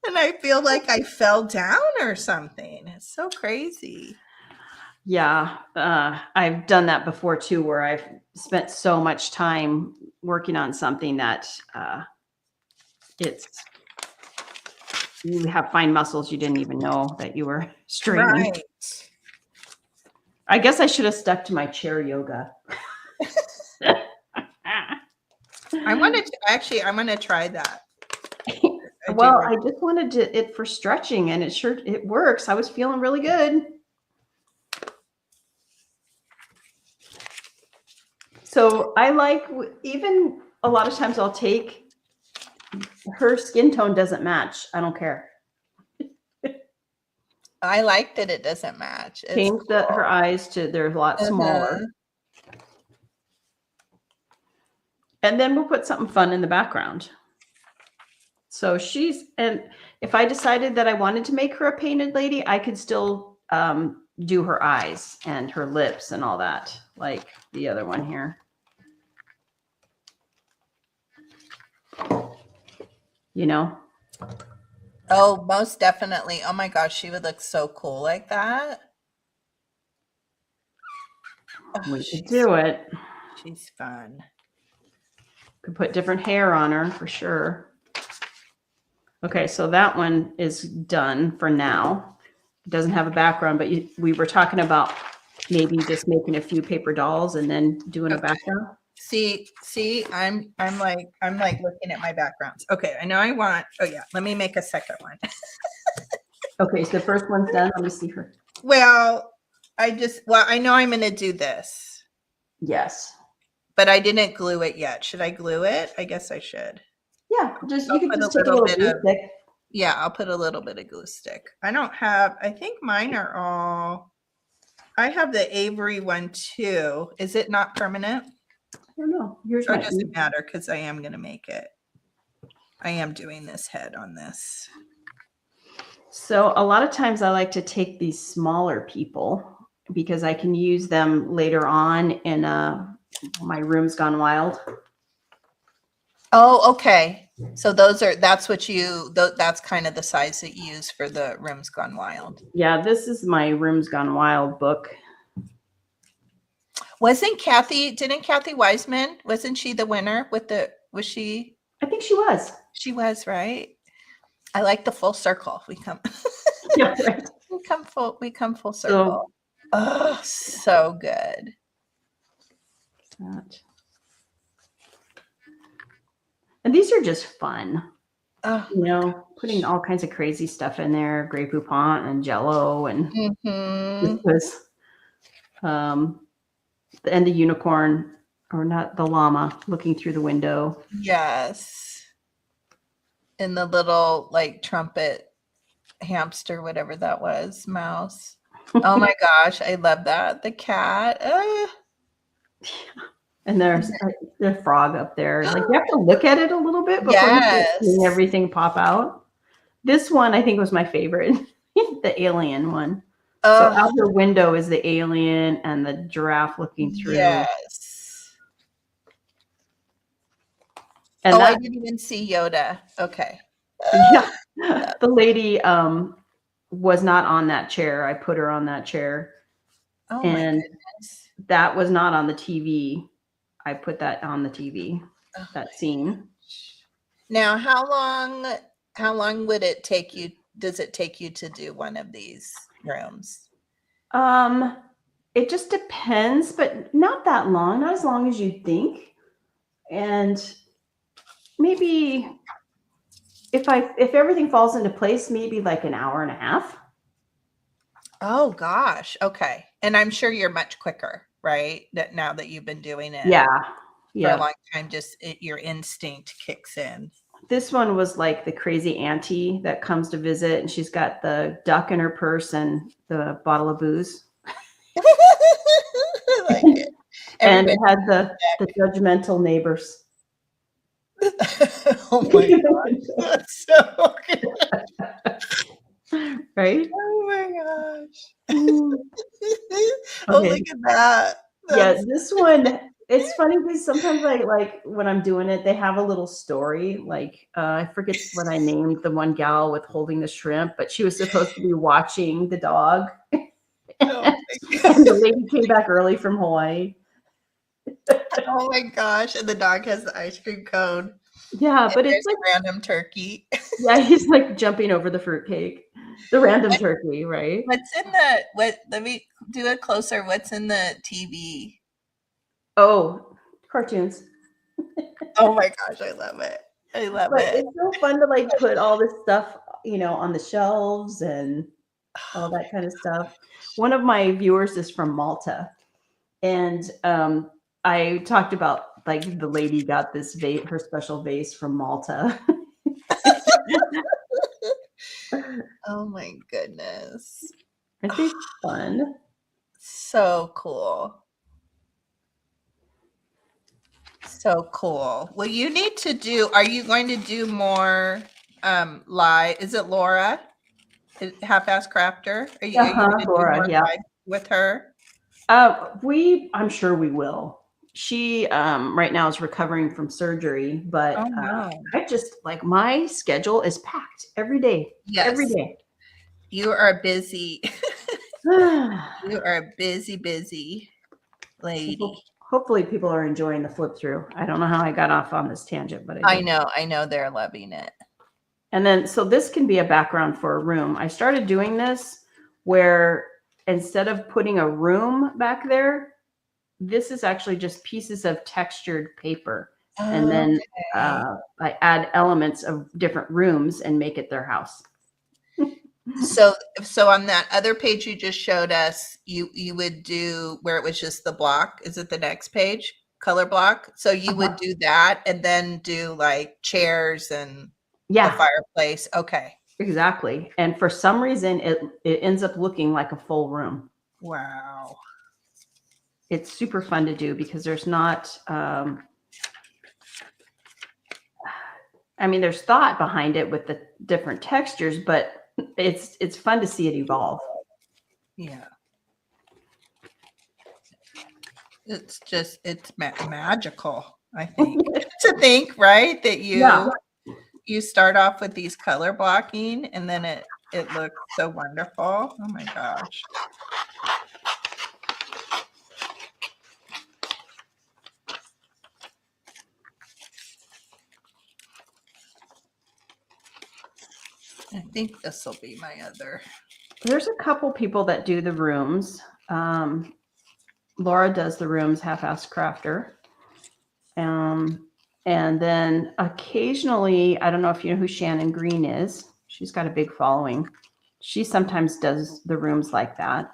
And I feel like I fell down or something. It's so crazy. Yeah. I've done that before too, where I've spent so much time working on something that you have fine muscles you didn't even know that you were straining. Right. I guess I should have stuck to my chair yoga. I'm going to try that. I just wanted it for stretching and it works. I was feeling really good. So I like, even a lot of times I'll take, her skin tone doesn't match. I don't care. I like that it doesn't match. Change her eyes to, they're a lot smaller. And then we'll put something fun in the background. So and if I decided that I wanted to make her a painted lady, I could still do her eyes and her lips and all that, like the other one here. You know? Oh, most definitely. Oh my gosh, she would look so cool like that. Oh, We could do it. She's fun. Could put different hair on her for sure. Okay, so that one is done for now. It doesn't have a background, but we were talking about maybe just making a few paper dolls and then doing a background. See, I'm like looking at my backgrounds. Okay, I know I want. Oh yeah, let me make a second one. Okay, so the first one's done. Let me see her. Well, I know I'm gonna do this, Yes. but I didn't glue it yet. Should I glue it? I guess I should. Yeah, just I'll you can put just a take a little little bit glue of- stick. Yeah, I'll put a little bit of glue stick. I think mine are all. I have the Avery one too. Is it not permanent? I don't know. Yours Or might does be. it matter? Because I am gonna make it. I am doing this head on this. So a lot of times I like to take these smaller people because I can use them later on in my Room's Gone Wild. Oh, okay. So that's kind of the size that you use for the Room's Gone Wild. Yeah, this is my Room's Gone Wild book. Didn't Kathy Wiseman, wasn't she the winner was she? I think she was. She was, right? I like the full circle. We come Yeah, right. we come full circle. Oh, so good. And these are just fun. Oh, You know, putting all kinds of crazy stuff in there, Grey Poupon and Jello and mhm. this and the unicorn, or not, the llama looking through the window. Yes. And the little like trumpet hamster, whatever that was, mouse. Oh my gosh, I love that. The cat. And there's the frog up there. Like, you have to look at it a little bit before you start seeing Yes. everything pop out. This one I think was my favorite, the alien one. So Oh, out the window is the alien and the giraffe looking through. yes. And I that, didn't even see Yoda. Okay. yeah, the lady was not on that chair. I put her on that chair. Oh my And goodness. that was not on the TV. I put that on the TV, Oh that scene. Now, how long would it take you? Does it take you to do one of these rooms? It just depends, but not that long, not as long as you'd think. And maybe if everything falls into place, maybe like an hour and a half. Oh gosh. Okay. And I'm sure you're much quicker, right? That now that you've been doing it Yeah. for Yeah. a long time, your instinct kicks in. This one was like the crazy auntie that comes to visit, and she's got the duck in her purse and the bottle of booze. I like it. And it Everybody- had the judgmental neighbors. Oh my gosh. That's so good. Right? Oh my gosh. Mm. Oh, Okay. look at that. Yeah, That's- this one, it's funny because sometimes I like when I'm doing it, they have a little story. Like I forget what I named the one gal with holding the shrimp, but she was supposed to be watching the dog. Oh my And the lady came back early from Hawaii. Oh my gosh. And the dog has the ice cream cone. Yeah, but There's it's like, a random turkey. yeah, he's like jumping over the fruitcake. The random turkey, right? Let me do it closer. What's in the TV? Oh, cartoons. Oh my gosh, I love it. I love But it. it's so fun to like put all this stuff, on the shelves and all that kind of stuff. One of my viewers is from Malta, and I talked about like the lady got this vase, her special vase from Malta. Oh my goodness. I think it's fun. So cool. So cool. Well, you need to do, are you going to do more live? Is it Laura? Half-Ass Crafter? Are you going to do Laura, more yeah. live with her? I'm sure we will. She right now is recovering from surgery, but Oh, no. I just like my schedule is packed every day. Every Yes. day. You are busy. You are busy lady. Hopefully people are enjoying the flip through. I don't know how I got off on this tangent, but I did. I know they're loving it. And then, so this can be a background for a room. I started doing this where instead of putting a room back there, this is actually just pieces of textured paper. And then I add elements of different rooms and make it their house. So on that other page you just showed us, you would do where it was just the block. Is it the next page? Color block. So you would do that and then do like chairs and the fireplace. Okay. Exactly. And for some reason, it ends up looking like a full room. Wow. It's super fun to do because there's not, I mean, there's thought behind it with the different textures, but it's fun to see it evolve. Yeah. It's just, it's magical, I think. To think, right? That you start off with these color blocking and then it looks so wonderful. Oh my gosh. I think this will be my other. There's a couple people that do the rooms. Laura does the rooms, Half-Ass Crafter. And then occasionally, I don't know if you know who Shannon Green is. She's got a big following. She sometimes does the rooms like that.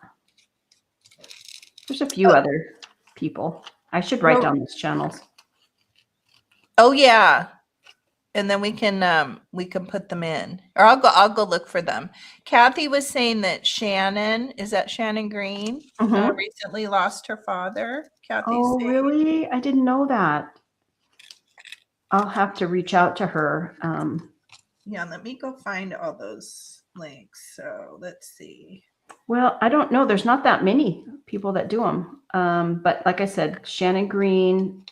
There's a few other people. I should write down these channels. Oh yeah. And then we can put them in. Or I'll go look for them. Kathy was saying that Shannon, is that Shannon Green? Recently lost her father. Kathy's saying. Really? I didn't know that. I'll have to reach out to her. Yeah, let me go find all those links. So let's see. Well, I don't know. There's not that many people that do them. But like I said, Shannon Green,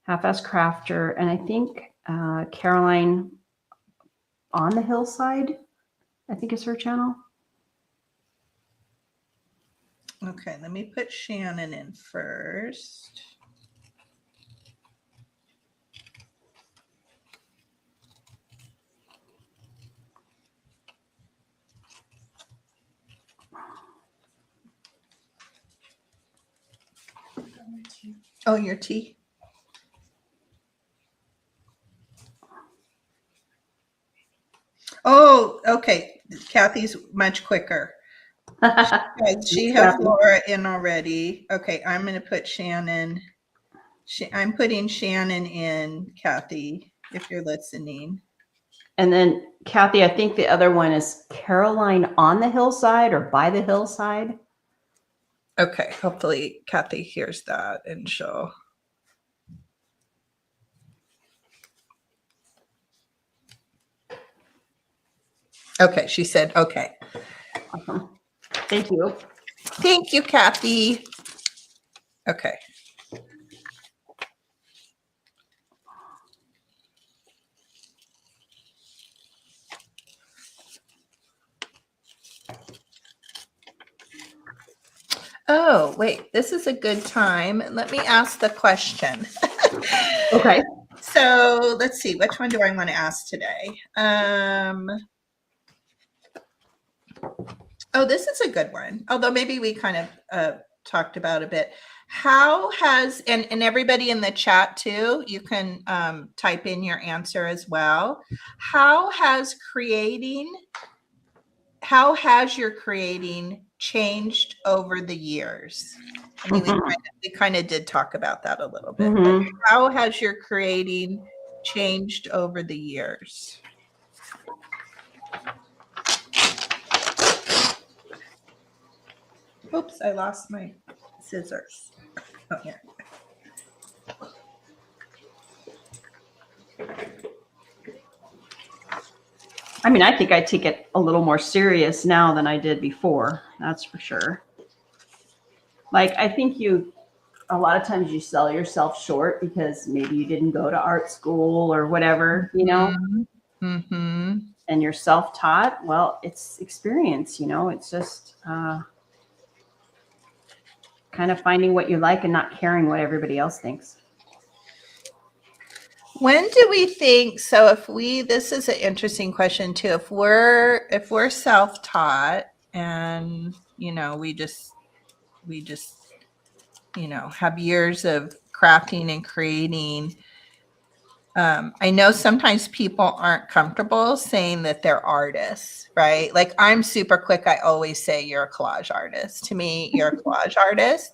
Half-Ass Crafter, and I think Caroline on the Hillside, I think is her channel. Okay, let me put Shannon in first. Oh, your tea. Oh, okay. Kathy's much quicker. She has Laura in already. Okay, I'm going to put Shannon. I'm putting Shannon in, Kathy, if you're listening. And then Kathy, I think the other one is Caroline on the Hillside or by the Hillside. Okay, hopefully Kathy hears that and she'll. Okay, she said, okay. Awesome. Thank you. Thank you, Kathy. Okay. Oh, wait, this is a good time. Let me ask the question. Okay. So let's see, which one do I want to ask today? Oh, this is a good one. Although maybe we kind of talked about a bit. How has, and everybody in the chat too, you can type in your answer as well. How has your creating changed over the years? I mean, we kind of did talk about that a little bit. But how has your creating changed over the years? Oops, I lost my scissors. Oh, here. I mean, I think I take it a little more serious now than I did before. That's for sure. Like, I think a lot of times you sell yourself short because maybe you didn't go to art school or whatever, Mm-hmm. and you're self-taught. Well, it's experience, it's just kind of finding what you like and not caring what everybody else thinks. When do we think, so this is an interesting question too, if we're self-taught and, we just, have years of crafting and creating, I know sometimes people aren't comfortable saying that they're artists, right? Like I'm super quick. I always say you're a collage artist. To me, you're a collage artist.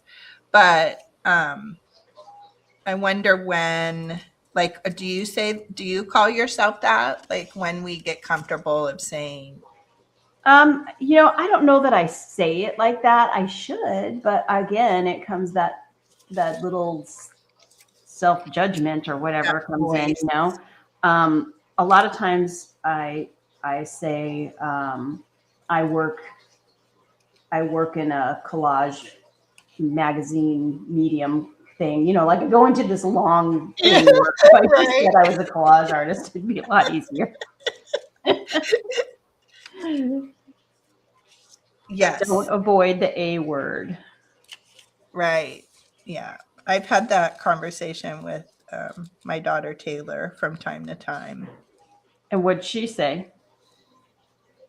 But I wonder when, like, do you call yourself that? Like when we get comfortable of saying, I don't know that I say it like that. I should, but again, it comes that little self-judgment or whatever that comes in, voice. A lot of times I say I work in a collage magazine medium thing, like I go into this long thing where if I just said I was a collage artist, it'd be a lot easier. Yes. Don't avoid the A word. Right. Yeah. I've had that conversation with my daughter Taylor from time to time. And what'd she say?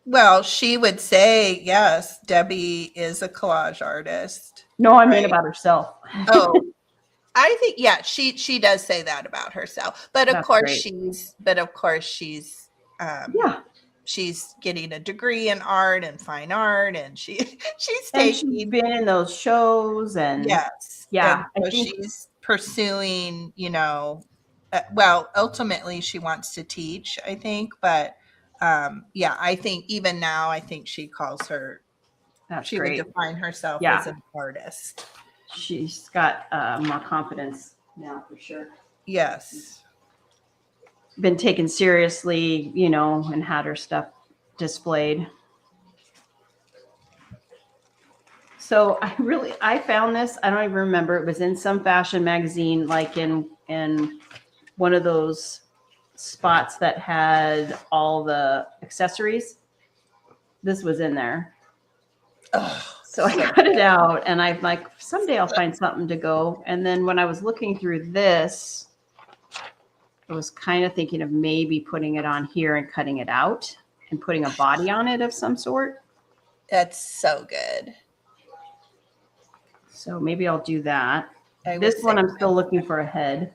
Well, she would say, yes, Debbie is a collage artist. No, I mean about herself. Oh, I think, yeah, she does say that about herself. But of That's course great. she's getting a degree in art and fine art, and she's And she's taking, been in those shows and yes. yeah, And I so think she's pursuing, well, ultimately she wants to teach, I think, but yeah, I think even now, I think she calls her, that's she great. would define herself Yeah. as an artist. She's got more confidence now for sure. Yes. Been taken seriously, and had her stuff displayed. So I found this, I don't even remember, it was in some fashion magazine, like in one of those spots that had all the accessories. This was in there. Oh, So I cut it out and I'm like, someday I'll find something to go. And then when I was looking through this, I was kind of thinking of maybe putting it on here and cutting it out and putting a body on it of some sort. that's so good. So maybe I'll do that. I This would one, say I'm still looking for a head.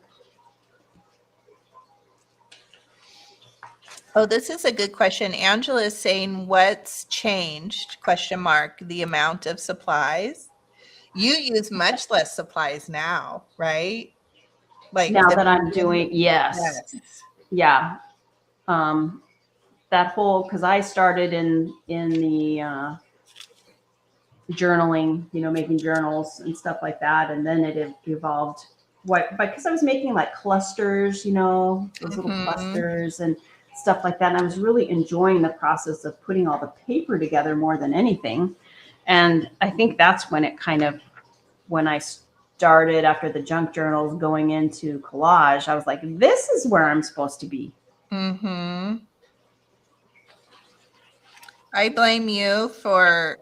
Oh, this is a good question. Angela is saying, what's changed? ? The amount of supplies. You use much less supplies now, right? Like Now that I'm doing, yes. Yeah. That whole, because I started in the journaling, making journals and stuff like that. And then it evolved because I was making like clusters, those little clusters and stuff like that. And I was really enjoying the process of putting all the paper together more than anything. And I think that's when when I started after the junk journals going into collage, I was like, this is where I'm supposed to be. Mm-hmm. I blame you for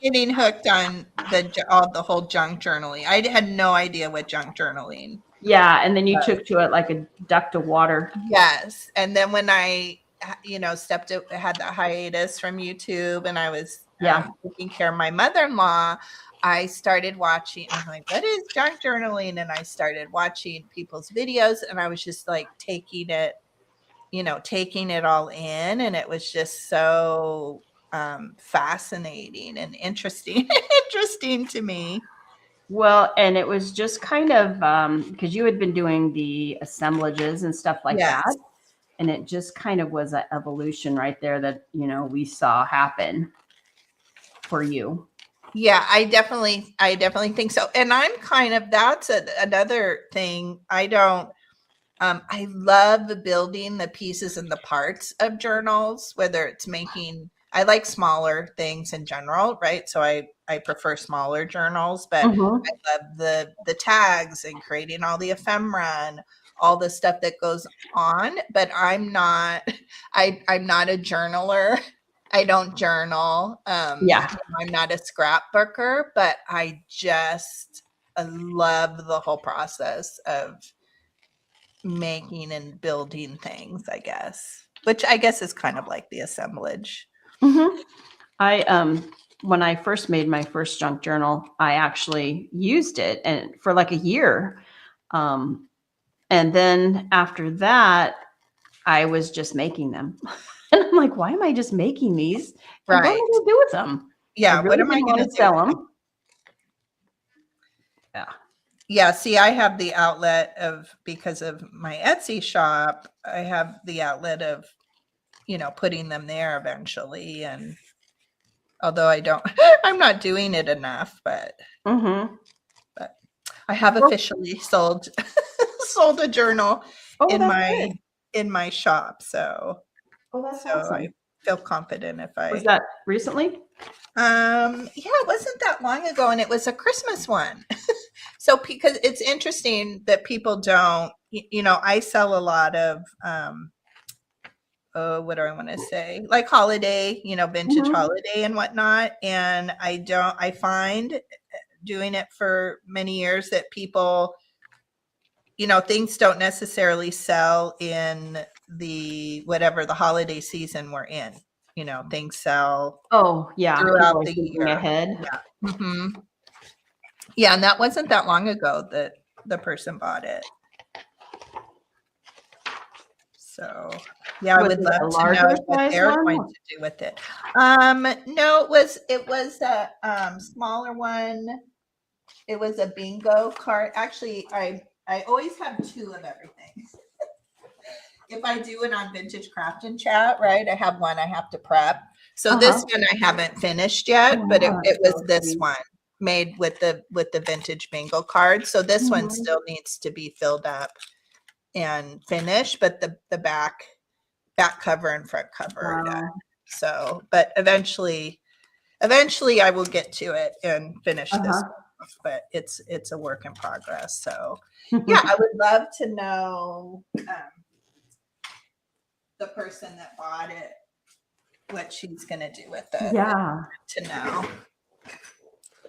getting hooked on the whole junk journaling. I had no idea what junk journaling. Yeah, and then you took to it like a duck to water. Yes, and then when I, had that hiatus from YouTube, and I was taking care of my mother-in-law, I started watching. I'm like, what is junk journaling? And I started watching people's videos, and I was just like taking it all in, and it was just so fascinating and interesting to me. Well, and it was just kind of because you had been doing the assemblages and stuff like that, and it just kind of was an evolution right there that we saw happen for you. Yeah, I definitely think so. And I'm kind of, that's another thing. I love building the pieces and the parts of journals, whether it's I like smaller things in general, right? So I prefer smaller journals, but Mhm. I love the tags and creating all the ephemera and all the stuff that goes on. But I'm not I'm not a journaler. I don't journal. Yeah. I'm not a scrapbooker, but I love the whole process of making and building things, I guess, which I guess is kind of like the assemblage. Mhm. I when I first made my first junk journal, I actually used it and for like a year. And then after that, I was just making them. And I'm like, why am I just making these? And what am Right. I gonna do with them? I Yeah. What really am I didn't going want to to do? sell them. Yeah. Yeah. See, I have the outlet because of my Etsy shop, I have the outlet of, putting them there eventually. And although I'm not doing it enough, but Mm-hmm. I have Well- officially sold a journal Oh, in that's my good. in my shop. So Oh, that's so awesome. I feel confident if Was I that recently? yeah, it wasn't that long ago, and it was a Christmas one. So because it's interesting that people don't, I sell a lot of oh, what do I want to say? Like holiday, vintage Mhm. holiday and whatnot. And I find doing it for many years that people, things don't necessarily sell in whatever the holiday season we're in. Things sell Oh, yeah. People throughout are the thinking year. ahead. Yeah. Hmm. Yeah. And that wasn't that long ago that the person bought it. So yeah, I Was would it love a to know larger what size they're going one? to do with it. No, it was a smaller one. It was a bingo card. Actually, I always have two of everything. If I do it on Vintage Craft and Chat, right? I have one I have to prep. So this one I haven't finished yet, but Oh, it that's was so this sweet. one made with the vintage bingo card. So this one Mhm. still needs to be filled up and finished, but the back cover and front cover are done. Wow. So, but eventually I will get to it and finish this off, but it's a work in progress. So yeah, I would love to know the person that bought it, what she's gonna do with it. Yeah. To know.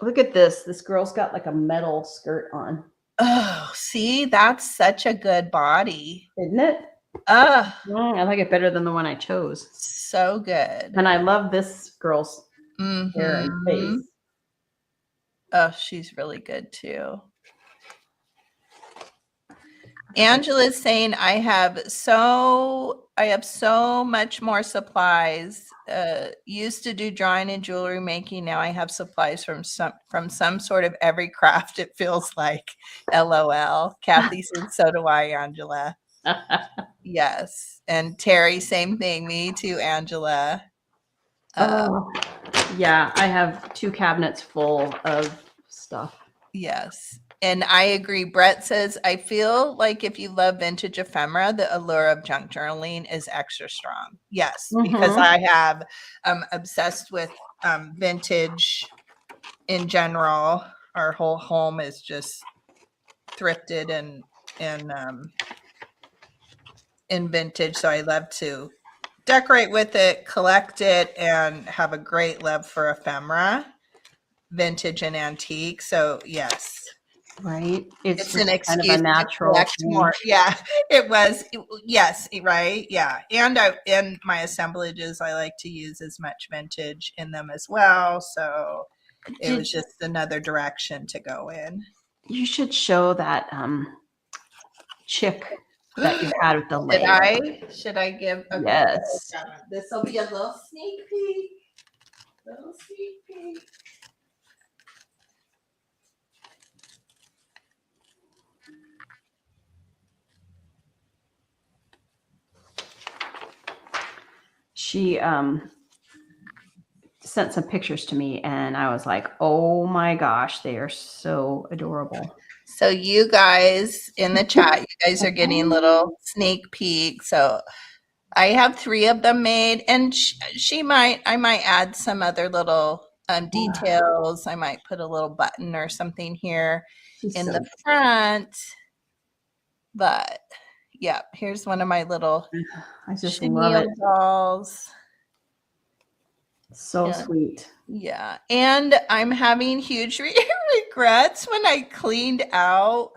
Look at this. This girl's got like a metal skirt on, Oh, see, that's such a good body. isn't it? Oh, I like it better than the one I chose. so good. And I love this girl's hair and Mhm. face. Oh, she's really good too. Angela's saying I have so much more supplies. Used to do drawing and jewelry making. Now I have supplies from some sort of every craft. It feels like, LOL. Kathy said, so do I, Angela. Yes, and Terry, same thing. Me too, Angela. Oh, yeah. I have 2 cabinets full of stuff. Yes. And I agree. Brett says, I feel like if you love vintage ephemera, the allure of junk journaling is extra strong. Yes, because Mhm. I have obsessed with vintage in general. Our whole home is just thrifted and in vintage. So I love to decorate with it, collect it, and have a great love for ephemera, vintage and antique. So yes. Right? It's It's an just kind of a excuse to natural collect thing. more. Yeah, it was. Yes, right. Yeah, and in my assemblages, I like to use as much vintage in them as well. So it was just another direction to go in. You should show that chick that you had with the Did leg. Should I give? Okay, Yes. this will be a little sneak peek. Little sneak peek. She sent some pictures to me and I was like, oh my gosh, they are so adorable. So you guys in the chat, you guys are getting little sneak peeks. So I have 3 of them made, and I might add some other little details. I might put a little button or something here She's in so the front. But yeah, here's one of my little I just love chenille it. dolls. So Yeah. sweet. Yeah, and I'm having huge regrets when I cleaned out.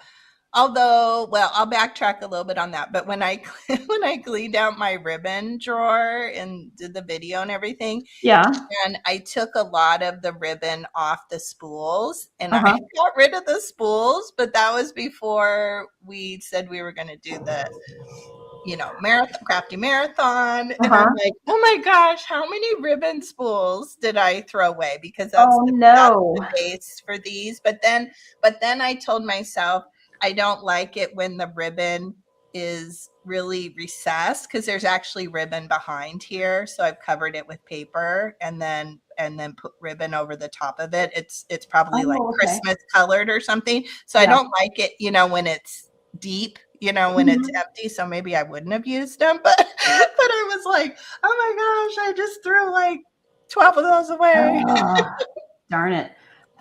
Although, well, I'll backtrack a little bit on that. But when I when I cleaned out my ribbon drawer and did the video and everything, Yeah. and I took a lot of the ribbon off the spools, and I Uh-huh. got rid of the spools. But that was before we said we were going to do the marathon, crafty marathon. And I'm like, oh my gosh, how many ribbon spools did I throw away? Because that's that's the base for these. But then I told myself I don't like it when the ribbon is really recessed, because there's actually ribbon behind here. So I've covered it with paper and then put ribbon over the top of it. It's probably like Christmas colored or something. So I don't like it, when it's deep, when it's empty. So maybe I wouldn't have used them, but I was like, oh my gosh, I just threw like 12 of those away. Darn it.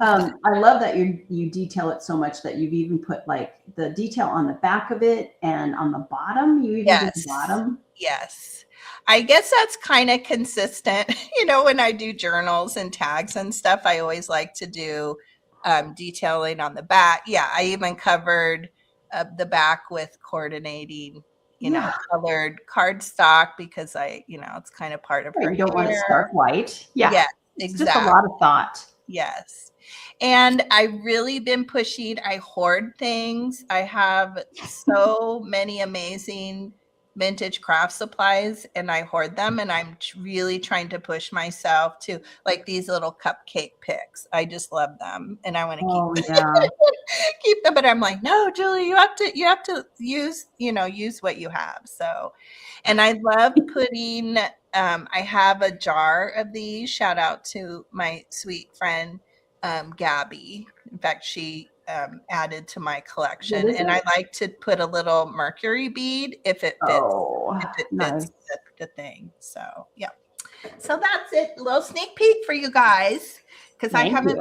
I love that you detail it so much that you've even put like the detail on the back of it and on the bottom. You even did the bottom. Yes. I guess that's kind of consistent. When I do journals and tags and stuff, I always like to do detailing on the back. Yeah, I even covered the back with coordinating, colored cardstock, because it's kind of part of her You don't want it hair. stark white. Yeah. Yes, it's exactly. just a lot of thought. Yes. And I've really been pushing, I hoard things. I have so many amazing vintage craft supplies, and I hoard them, and I'm really trying to push myself to like these little cupcake picks. I just love them, and I want to keep them, but I'm like, no, Julie, you have to use what you have. So, and I love putting I have a jar of these. Shout out to my sweet friend Gabby. In fact, she added to my collection, and I like to put a little mercury bead if it fits the thing. So yeah, so that's it. A little sneak peek for you guys, because I haven't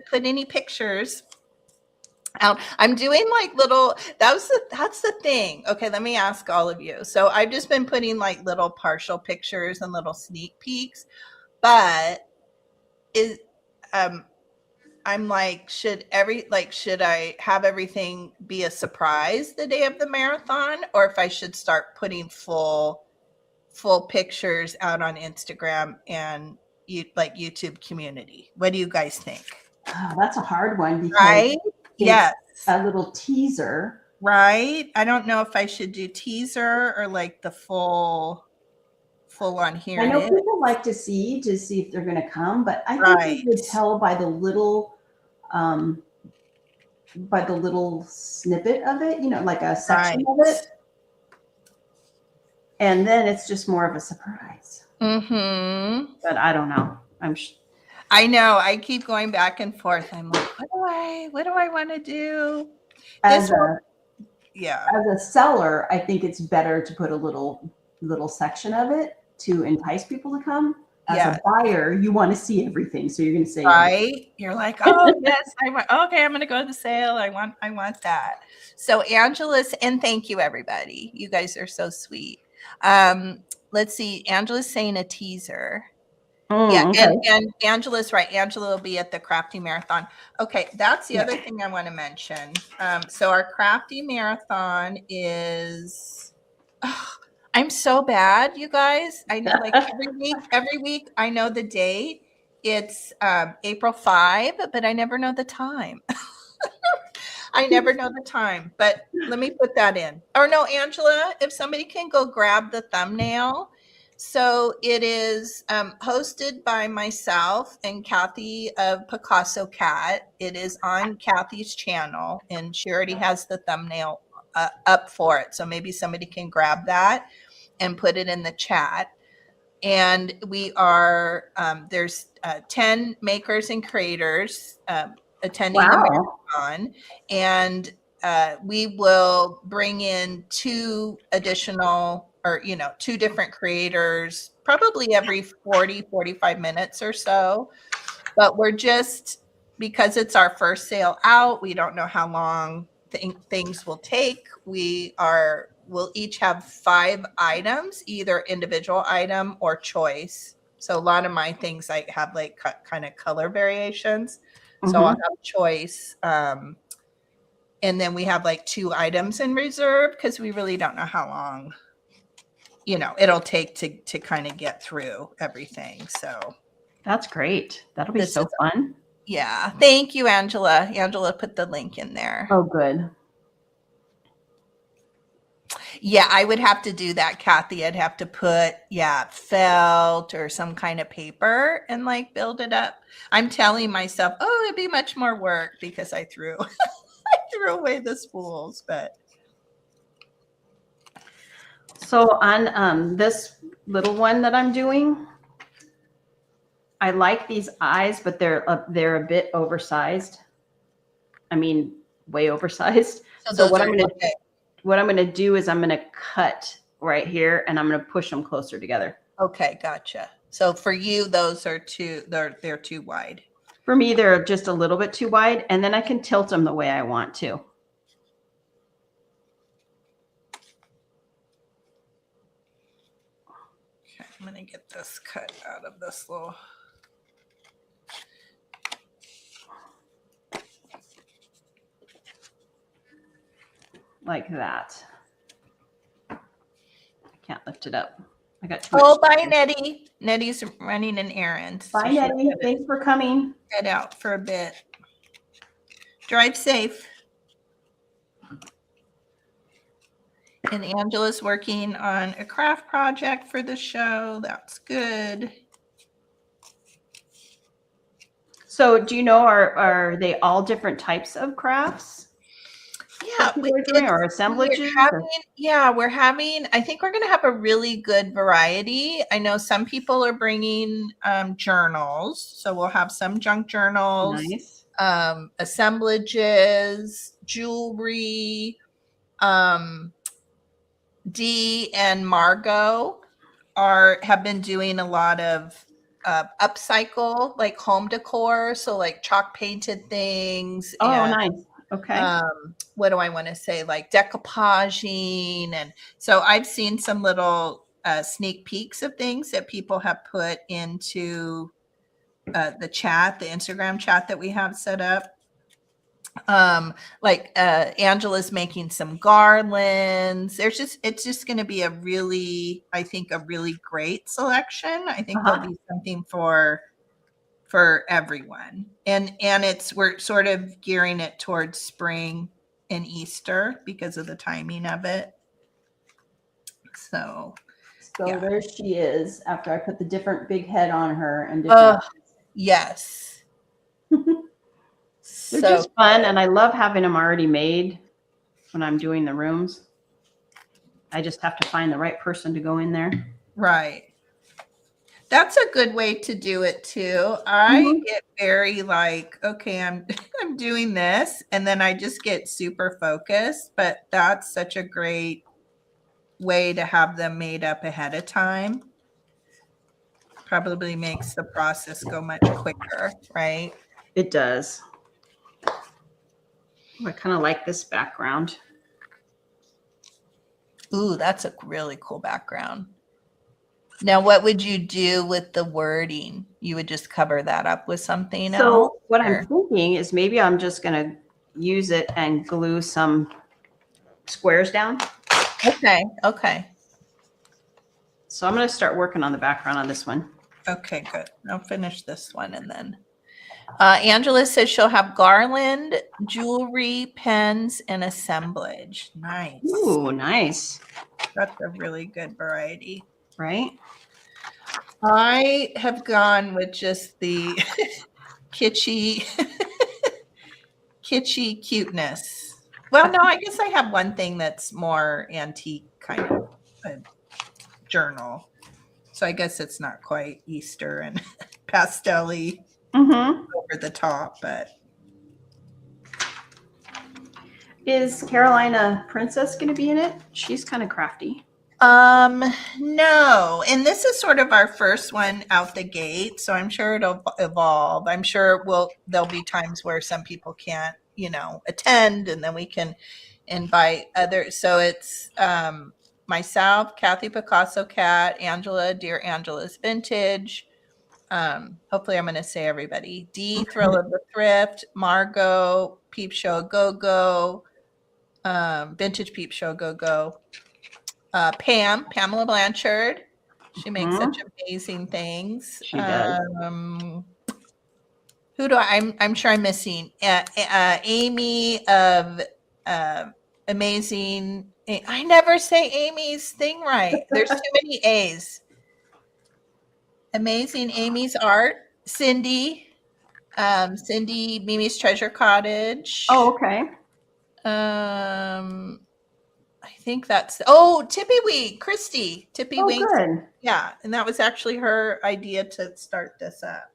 put any pictures out. I'm doing like little. That's the thing. Okay, let me ask all of you. So I've just been putting like little partial pictures and little sneak peeks, but I'm like, should I have everything be a surprise the day of the marathon, or if I should start putting full pictures out on Instagram and YouTube community? What do you guys think? Oh, that's a hard one, because right? Yes, a little teaser. Right. I don't know if I should do teaser or like the full on here. I know people like to see if they're going to come, but I think you could tell by the little snippet of it, like a section of it. And then it's just more of a surprise. Mm-hmm. But I don't know. I know. I keep going back and forth. I'm like, what do I want to do? As a seller, I think it's better to put a little section of it to entice people to come. As a buyer, you want to see everything, so you're going to say, right. You're like, oh yes, I want. Okay, I'm going to go to the sale. I want that. So Angela's, and thank you everybody. You guys are so sweet. Let's see. Angela's saying a teaser. And Angela's right. Angela will be at the crafty marathon. Okay, that's the other thing I want to mention. So our crafty marathon is. I'm so bad, you guys. I know, like every week I know the date. It's April 5, but I never know the time. I never know the time, but let me put that in. Or no, Angela, if somebody can go grab the thumbnail. So it is hosted by myself and Kathy of Picasso Cat. It is on Kathy's channel, and she already has the thumbnail up for it. So maybe somebody can grab that and put it in the chat. And we are there's 10 makers and creators attending the marathon, and we will bring in two additional or, two different creators probably every 45 minutes or so. But we're just, because it's our first sale out, we don't know how long things will take. We'll each have 5 items, either individual item or choice. So a lot of my things I have like kind of color variations. So I'll have choice. And then we have like 2 items in reserve because we really don't know how long, it'll take to kind of get through everything. So That's great. That'll be This so is- fun. yeah. Thank you, Angela. Angela put the link in there. Oh, good. Yeah, I would have to do that, Kathy. I'd have to put, felt or some kind of paper and like build it up. I'm telling myself, oh, it'd be much more work because I threw I threw away the spools, but So on this little one that I'm doing, I like these eyes, but they're a bit oversized. I mean, way oversized. So what I'm gonna do is I'm gonna cut right here and I'm gonna push them closer together. Okay, gotcha. So for you, those are they're too wide. For me, they're just a little bit too wide, and then I can tilt them the way I want to. Okay, I'm gonna get this cut out of this little. Like that. I can't lift it up. I got too much. Oh, bye, Nettie. Nettie's running an errand. Bye, Nettie. Thanks for coming. Head out for a bit. Drive safe. And Angela's working on a craft project for the show. That's good. So do you know, are they all different types of crafts? Yeah, or assemblages? We're having, I think we're going to have a really good variety. I know some people are bringing journals. So we'll have some junk journals, Nice. assemblages, jewelry. Dee and Margot have been doing a lot of upcycle, like home decor. So like chalk painted things. Oh, and, nice. Okay. What do I want to say? Like decoupaging. And so I've seen some little sneak peeks of things that people have put into the chat, the Instagram chat that we have set up. Angela's making some garlands. It's just going to be a really great selection. I think there'll be something for everyone. And we're sort of gearing it towards spring and Easter because of the timing of it. So yeah. There she is after I put the different big head on her and yes. They're just fun, and I love having them already made when I'm doing the rooms. I just have to find the right person to go in there. Right. That's a good way to do it too. I get very like, okay, I'm doing this, and then I just get super focused, but that's such a great way to have them made up ahead of time. Probably makes the process go much quicker, right? It does. I kind of like this background. Ooh, that's a really cool background. Now, what would you do with the wording? You would just cover that up with something else? So what I'm thinking is maybe I'm just going to use it and glue some squares down. Okay. Okay. So I'm going to start working on the background on this one. Okay, good. I'll finish this one and then. Angela says she'll have garland, jewelry, pens, and assemblage. Nice. Ooh, nice. That's a really good variety. Right? I have gone with just the kitschy cuteness. Well, no, I guess I have one thing that's more antique kind of a journal. So I guess it's not quite Easter and pastel-y over the top, but. Is Carolina Princess going to be in it? She's kind of crafty. No, and this is sort of our first one out the gate, so I'm sure it'll evolve. I'm sure there'll be times where some people can't, attend, and then we can invite others. So it's myself, Kathy Picasso Cat, Angela, Dear Angela's Vintage. Hopefully I'm going to say everybody. Dee, Thrill of the Thrift, Margot, Peep Show Go Go, Vintage Peep Show Go Go. Pamela Blanchard. She makes such amazing things. She does. Who do I'm sure I'm missing. Amy of Amazing. I never say Amy's thing right. There's too many A's. Amazing Amy's Art. Cindy. Cindy, Mimi's Treasure Cottage. Oh, okay. I think that's Tippy Wing, Christy, Tippy Wing. Good. Yeah, and that was actually her idea to start this up.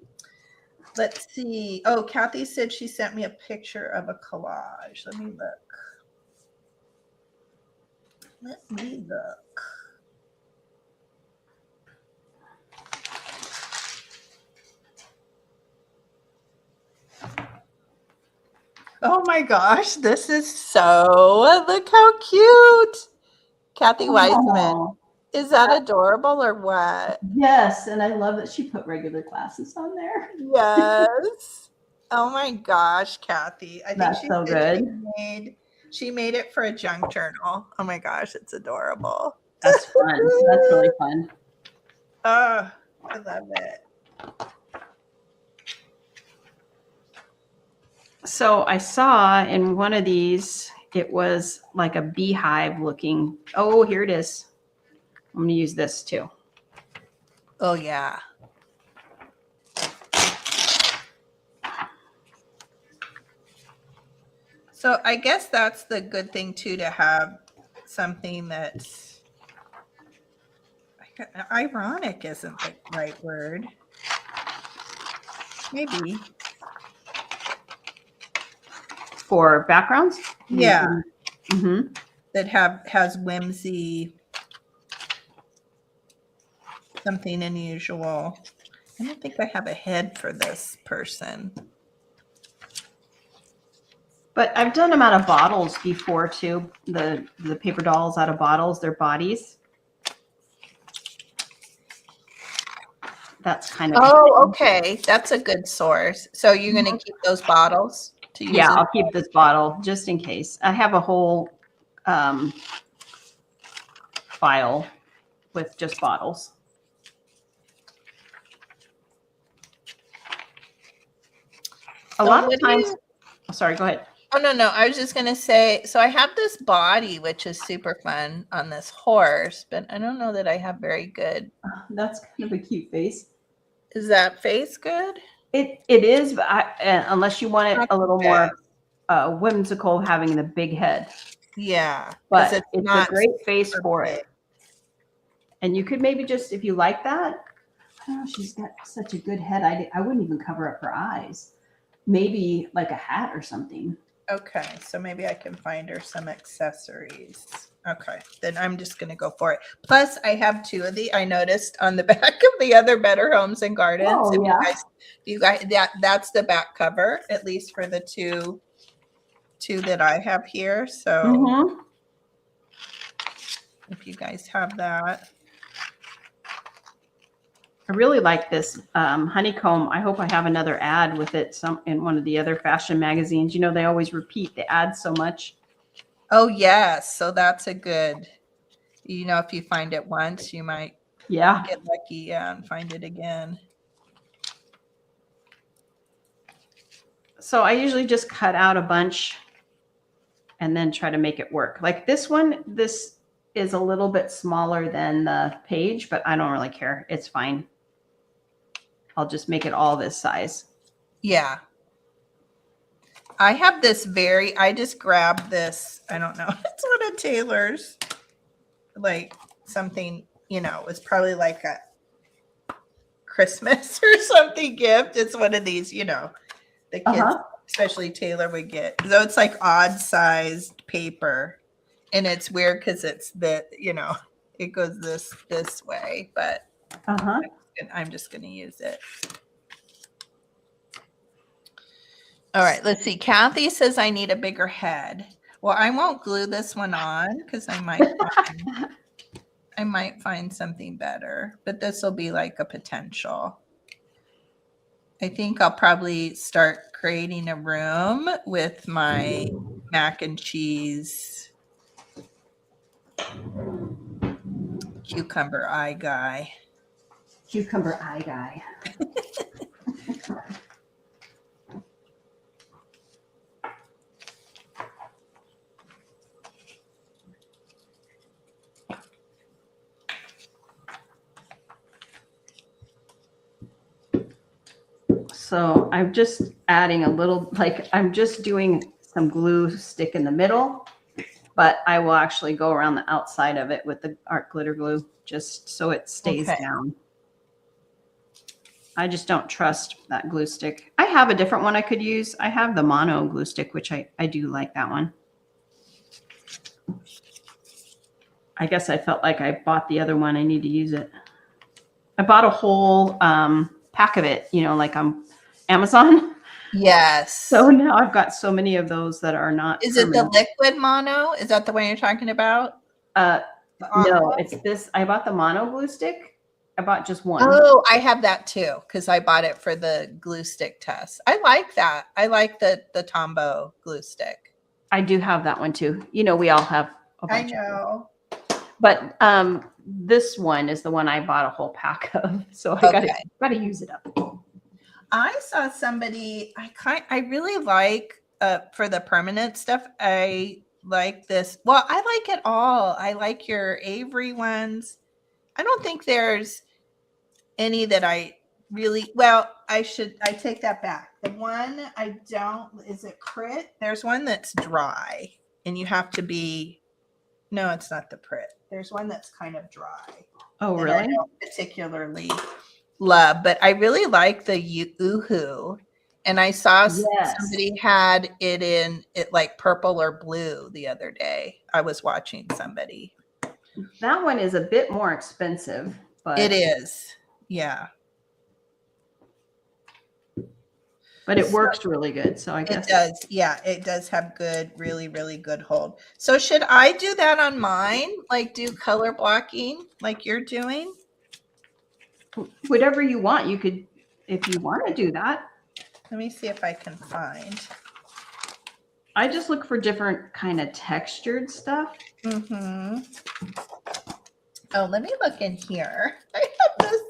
Let's see. Oh, Kathy said she sent me a picture of a collage. Let me look. Oh my gosh, this is look how cute. Kathy Wiseman. Is that adorable or what? Yes, and I love that she put regular glasses on there. Yes. Oh my gosh, Kathy. I think That's so good. She made it for a junk journal. Oh my gosh, it's adorable. That's fun. That's really fun. Oh, I love it. So I saw in one of these, it was like a beehive looking. Oh, here it is. I'm going to use this too. Oh, yeah. So I guess that's the good thing too, to have something that's ironic isn't the right word. Maybe. For backgrounds? Yeah. Mm-hmm. That has whimsy, something unusual. I don't think I have a head for this person. But I've done them out of bottles before too. The paper dolls out of bottles, their bodies. That's kind of. Oh, okay. That's a good source. So you're going to keep those bottles to use? Yeah, I'll keep this bottle just in case. I have a whole file with just bottles. A lot of times. Sorry, go ahead. Oh, no. I was just going to say, so I have this body, which is super fun on this horse, but I don't know that I have very good. That's kind of a cute face. Is that face good? It is, but unless you want it a little more whimsical, having the big head. Yeah. But it's a great face for it. And you could maybe just, if you like that, I don't know, she's got such a good head. I wouldn't even cover up her eyes. Maybe like a hat or something. Okay, so maybe I can find her some accessories. Okay, then I'm just going to go for it. Plus, I have two of the, I noticed on the back of the other Better Homes and Gardens. Oh, yeah. You guys, that's the back cover, at least for the two that I have here. So if you guys have that. I really like this honeycomb. I hope I have another ad with it in one of the other fashion magazines. You know, they always repeat the ads so much. Oh, yes. So that's a good, if you find it once, you might get lucky and find it again. So I usually just cut out a bunch and then try to make it work. Like this one, this is a little bit smaller than the page, but I don't really care. It's fine. I'll just make it all this size. Yeah. I have this I just grabbed this. I don't know. It's one of Taylor's, like something, it's probably like a Christmas or something gift. It's one of these, the kids especially Taylor would get. So it's like odd sized paper, and it's weird because it's the, you know, it goes this way, but Uh-huh. I'm just going to use it. All right, let's see. Kathy says I need a bigger head. Well, I won't glue this one on because I might find something better, but this will be like a potential. I think I'll probably start creating a room with my mac and cheese cucumber eye guy. Cucumber eye guy. So I'm just adding a little, like I'm just doing some glue stick in the middle, but I will actually go around the outside of it with the art glitter glue just so it stays down. I just don't trust that glue stick. I have a different one I could use. I have the mono glue stick, which I do like that one. I guess I felt like I bought the other one. I need to use it. I bought a whole pack of it, you know, like on Amazon. Yes. So now I've got so many of those that are not. Is it the liquid mono? Is that the one you're talking about? No, it's this. I bought the mono glue stick. I bought just one. Oh, I have that too because I bought it for the glue stick test. I like that. I like the Tombow glue stick. I do have that one too. You know, we all have a bunch. I know. But this one is the one I bought a whole pack of. So I gotta use it up. I saw somebody I really like for the permanent stuff. I like this. Well, I like it all. I like your Avery ones. I don't think there's any that I really, well, I take that back. The one I don't, is it Crit? There's one that's dry and you have to be, no, it's not the Prit. There's one that's kind of dry. Oh, really? I don't particularly love, but I really like the Uhu. And I saw somebody had it in it like purple or blue the other day. I was watching somebody. That one is a bit more expensive, but it is. Yeah. But it works really good. So I guess it does. Yeah, it does have good, really, really good hold. So should I do that on mine? Like do color blocking like you're doing? Whatever you want. You could, if you want to do that. Let me see if I can find. I just look for different kind of textured stuff. Mm-hmm. Oh, let me look in here. I have this.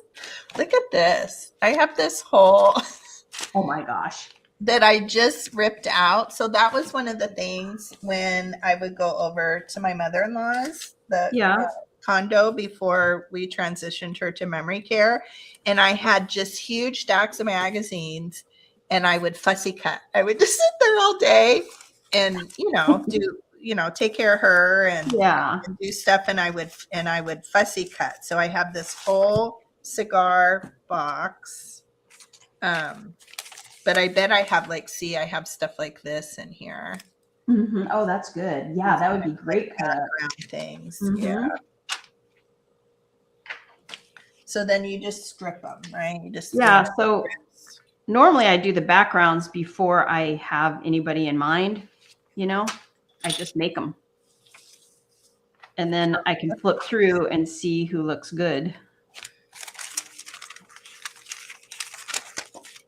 Look at this. I have this whole. Oh my gosh. That I just ripped out. So that was one of the things when I would go over to my mother-in-law's, condo before we transitioned her to memory care. And I had just huge stacks of magazines and I would fussy cut. I would just sit there all day and, take care of her and do stuff. And I would fussy cut. So I have this whole cigar box. But I bet I have I have stuff like this in here. Mm-hmm. Oh, that's good. Yeah, that would be great. Background things. Mm-hmm. Yeah. So then you just strip them, right? You just so normally I do the backgrounds before I have anybody in mind, I just make them. And then I can flip through and see who looks good.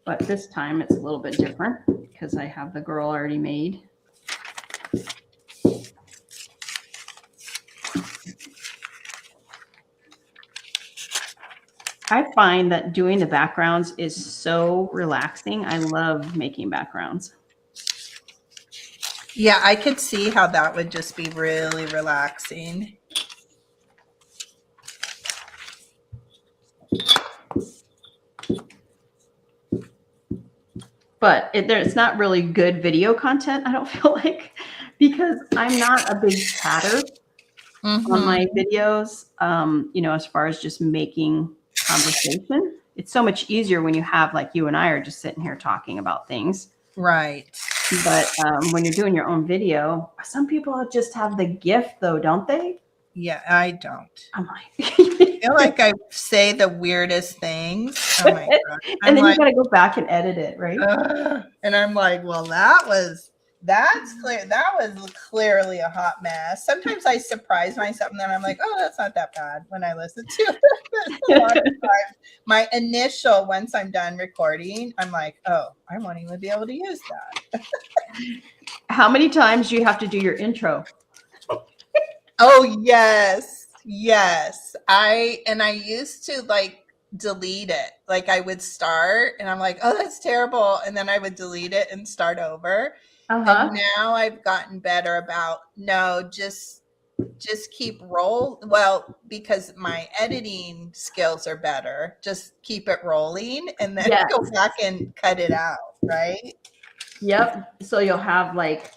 But this time it's a little bit different because I have the girl already made. I find that doing the backgrounds is so relaxing. I love making backgrounds. Yeah, I could see how that would just be really relaxing. But it's not really good video content, I don't feel like, because I'm not a big chatter on my videos, as far as just making conversation. It's so much easier when you have, like you and I are just sitting here talking about things. Right. But when you're doing your own video, some people just have the gift though, don't they? Yeah, I don't. I'm like, I feel like I say the weirdest things. Oh my god. and I'm then like, you got to go back and edit it, right? and I'm like, well, that's clear. That was clearly a hot mess. Sometimes I surprise myself and then I'm like, oh, that's not that bad when I listen to it. A lot of times, my initial, once I'm done recording, I'm like, oh, I won't even be able to use that. How many times do you have to do your intro? Oh, yes. Yes. I used to like delete it. Like I would start and I'm like, oh, that's terrible. And then I would delete it and start over. And now I've gotten better about no, just keep roll. Well, because my editing skills are better, just keep it rolling and then Yes. go back and cut it out, right? Yep. So you'll have like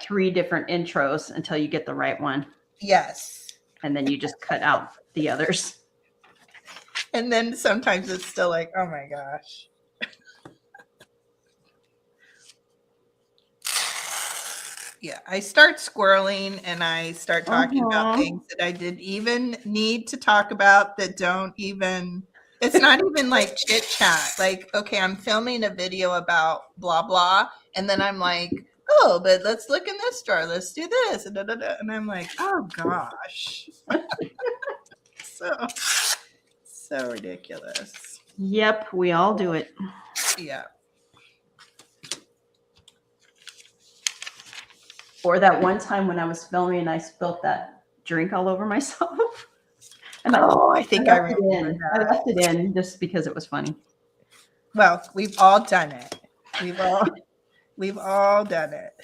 3 different intros until you get the right one. Yes. And then you just cut out the others. And then sometimes it's still like, oh my gosh. Yeah, I start squirreling and I start talking about things that I didn't even need to talk about that don't even, it's not even like chit chat. Like, okay, I'm filming a video about blah, blah. And then I'm like, oh, but let's look in this drawer. Let's do this. And, and I'm like, oh gosh. So ridiculous. Yep, we all do it. Yeah. Or that one time when I was filming and I spilled that drink all over myself. And I think I remember that. I left it in just because it was funny. Well, we've all done it. We've all done it.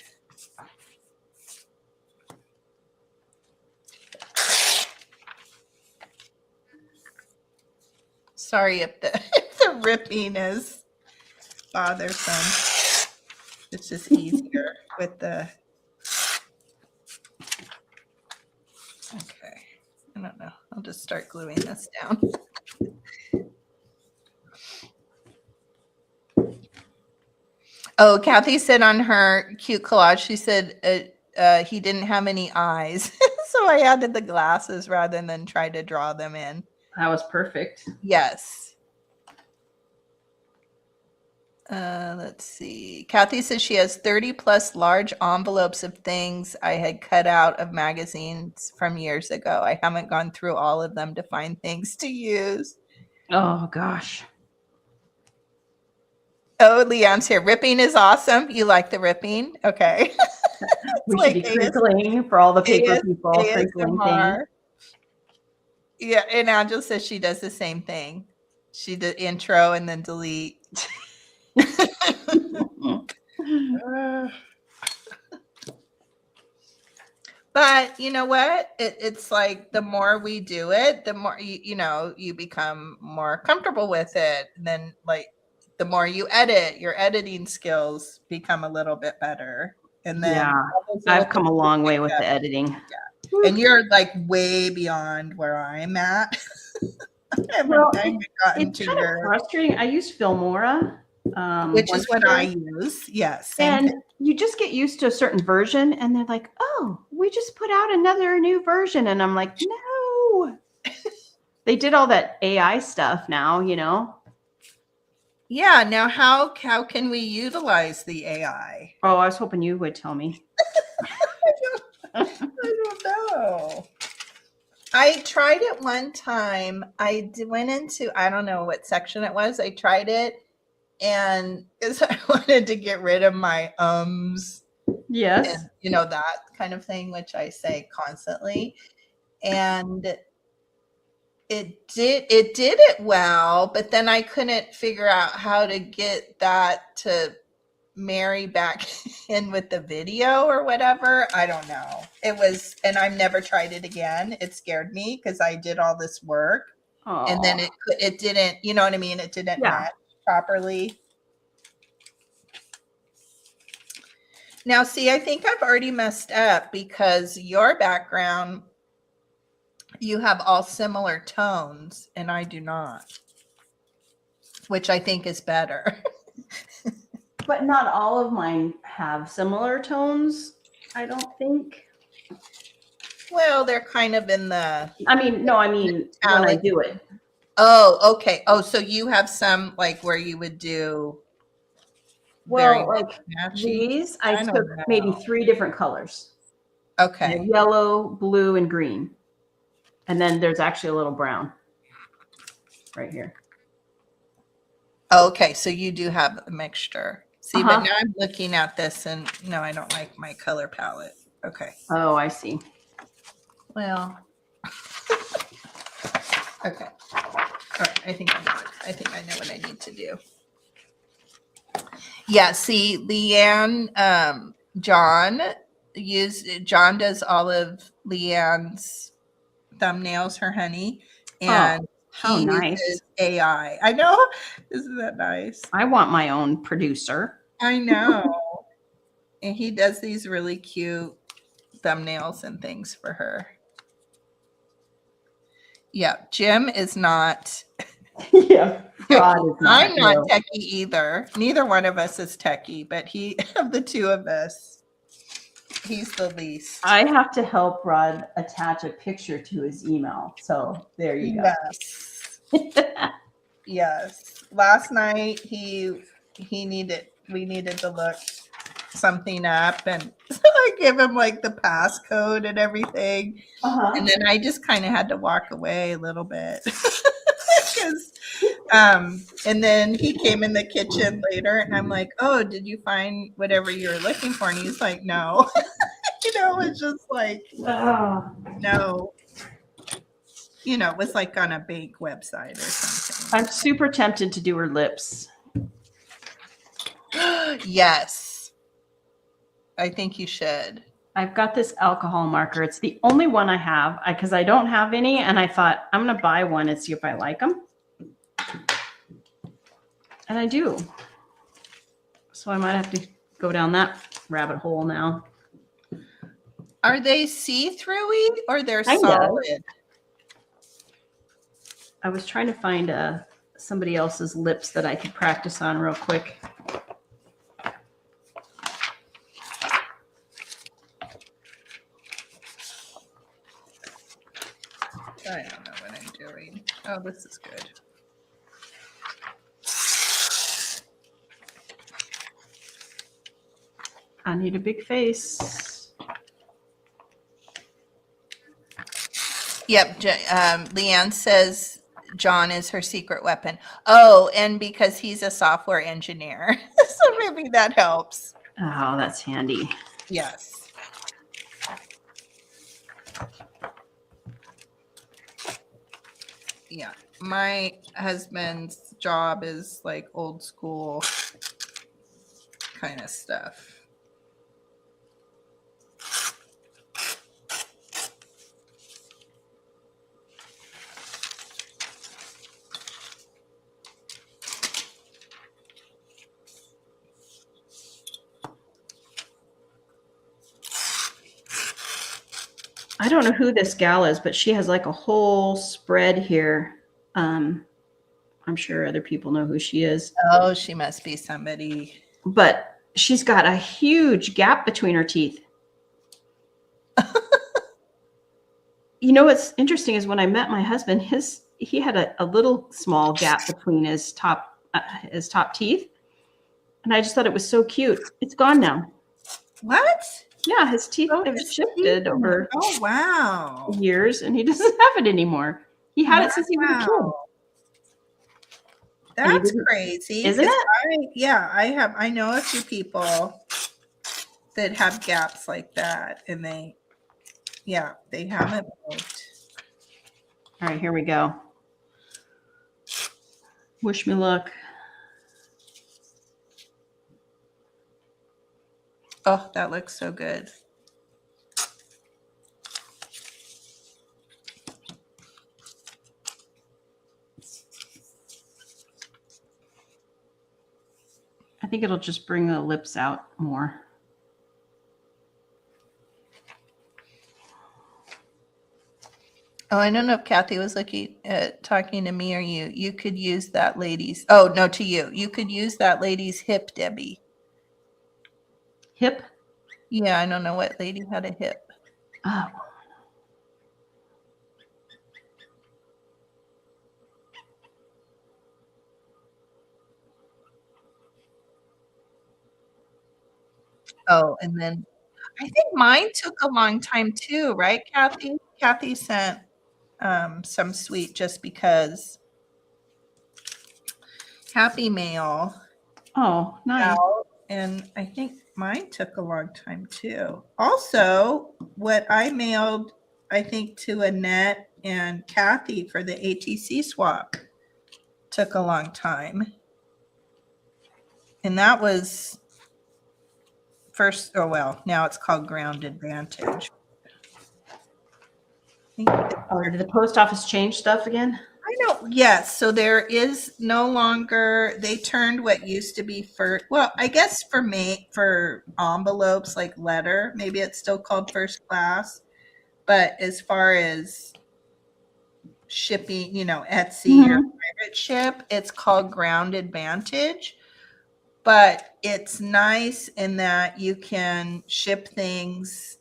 Sorry if the ripping is bothersome. It's just easier with the. Okay, I don't know. I'll just start gluing this down. Oh, Kathy said on her cute collage, she said he didn't have any eyes. So I added the glasses rather than try to draw them in. That was perfect. Yes. Let's see. Kathy says she has 30 plus large envelopes of things I had cut out of magazines from years ago. I haven't gone through all of them to find things to use. Oh, gosh. Oh, Leon's here. Ripping is awesome. You like the ripping? Okay. We should be crinkling for all the paper people. Crinkling things. Yeah, and Angela says she does the same thing. She did intro and then delete. But you know what? It's like the more we do it, the more you become more comfortable with it. And then like the more you edit, your editing skills become a little bit better. And then I've come a long way with the editing. Yeah. And you're like way beyond where I'm at. It's kind of frustrating. I use Filmora. Which is what I use. Yes. And you just get used to a certain version and they're like, oh, we just put out another new version. And I'm like, no. They did all that AI stuff now, Yeah. Now, how can we utilize the AI? Oh, I was hoping you would tell me. I don't know. I tried it one time. I went into, I don't know what section it was. I tried it. And because I wanted to get rid of my yes, and, that kind of thing, which I say constantly, and it did it well, but then I couldn't figure out how to get that to marry back in with the video or whatever. I don't know. It was, and I've never tried it again. It scared me because I did all this work, and then it didn't. You know what I mean? It didn't match properly. Now, see, I think I've already messed up because your background, you have all similar tones and I do not. which I think is better. But not all of mine have similar tones, I don't think. Well, they're kind of in the. I mean when I Metallic. do it. Oh, okay. Oh, so you have some like where you would do. Very Well, like matchy. these, I don't took maybe know. 3 different colors. Okay. Yellow, blue, and green. And then there's actually a little brown right here. Okay, so you do have a mixture. See, Uh-huh. but now I'm looking at this and no, I don't like my color palette. Okay. Oh, I see. Well. Okay. All right. I think I know it. I think I know what I need to do. Yeah. See, Leanne, John does all of Leanne's thumbnails, her honey, and how he nice. uses AI. I know. Isn't that nice? I want my own producer. I know. And he does these really cute thumbnails and things for her. Yeah, Jim is not. Yeah. God is I'm not real. techie either. Neither one of us is techie, but of the two of us, he's the least. I have to help Rod attach a picture to his email. So there you go. Yes. Yes. Last night we needed to look something up, and so I gave him like the passcode and everything. And then I just kind of had to walk away a little bit. Because and then he came in the kitchen later and I'm like, oh, did you find whatever you were looking for? And he's like, no. It's just like, no. It was like on a bank website or something. I'm super tempted to do her lips. Yes. I think you should. I've got this alcohol marker. It's the only one I have because I don't have any. And I thought I'm going to buy one and see if I like them. And I do. So I might have to go down that rabbit hole now. Are they see-throughy or they're Kind of. solid? I was trying to find somebody else's lips that I could practice on real quick. I don't know what I'm doing. Oh, this is good. I need a big face. Yep. Leanne says John is her secret weapon. Oh, and because he's a software engineer. So maybe that helps. Oh, that's handy. Yes. Yeah. My husband's job is like old school kind of stuff. I don't know who this gal is, but she has like a whole spread here. I'm sure other people know who she is. Oh, she must be somebody. But she's got a huge gap between her teeth. What's interesting is when I met my husband, he had a little small gap between his top teeth. And I just thought it was so cute. It's gone now. What? Yeah, his teeth have shifted over years, and he doesn't have it anymore. He had it since he was a kid. That's crazy. Isn't it? I know a few people that have gaps like that, and they haven't moved. All right, here we go. Wish me luck. Oh, that looks so good. I think it'll just bring the lips out more. Oh, I don't know if Kathy was looking at talking to me or you. You could use that lady's. Oh, no, to you. You could use that lady's hip, Debbie. Hip. Yeah, I don't know what lady had a hip. Oh. Oh, and then I think mine took a long time too, right, Kathy? Kathy sent some sweet just because Happy Mail Oh, nice. out, and I think mine took a long time too. Also, what I mailed, I think, to Annette and Kathy for the ATC swap took a long time. And that was first, oh well, now it's called Ground Advantage. Oh, did the post office change stuff again? I know, yes. So there is no longer, they turned what used to be well, I guess for envelopes like letter, maybe it's still called first class. But as far as shipping, Etsy or private ship, it's called Ground Advantage. But it's nice in that you can ship things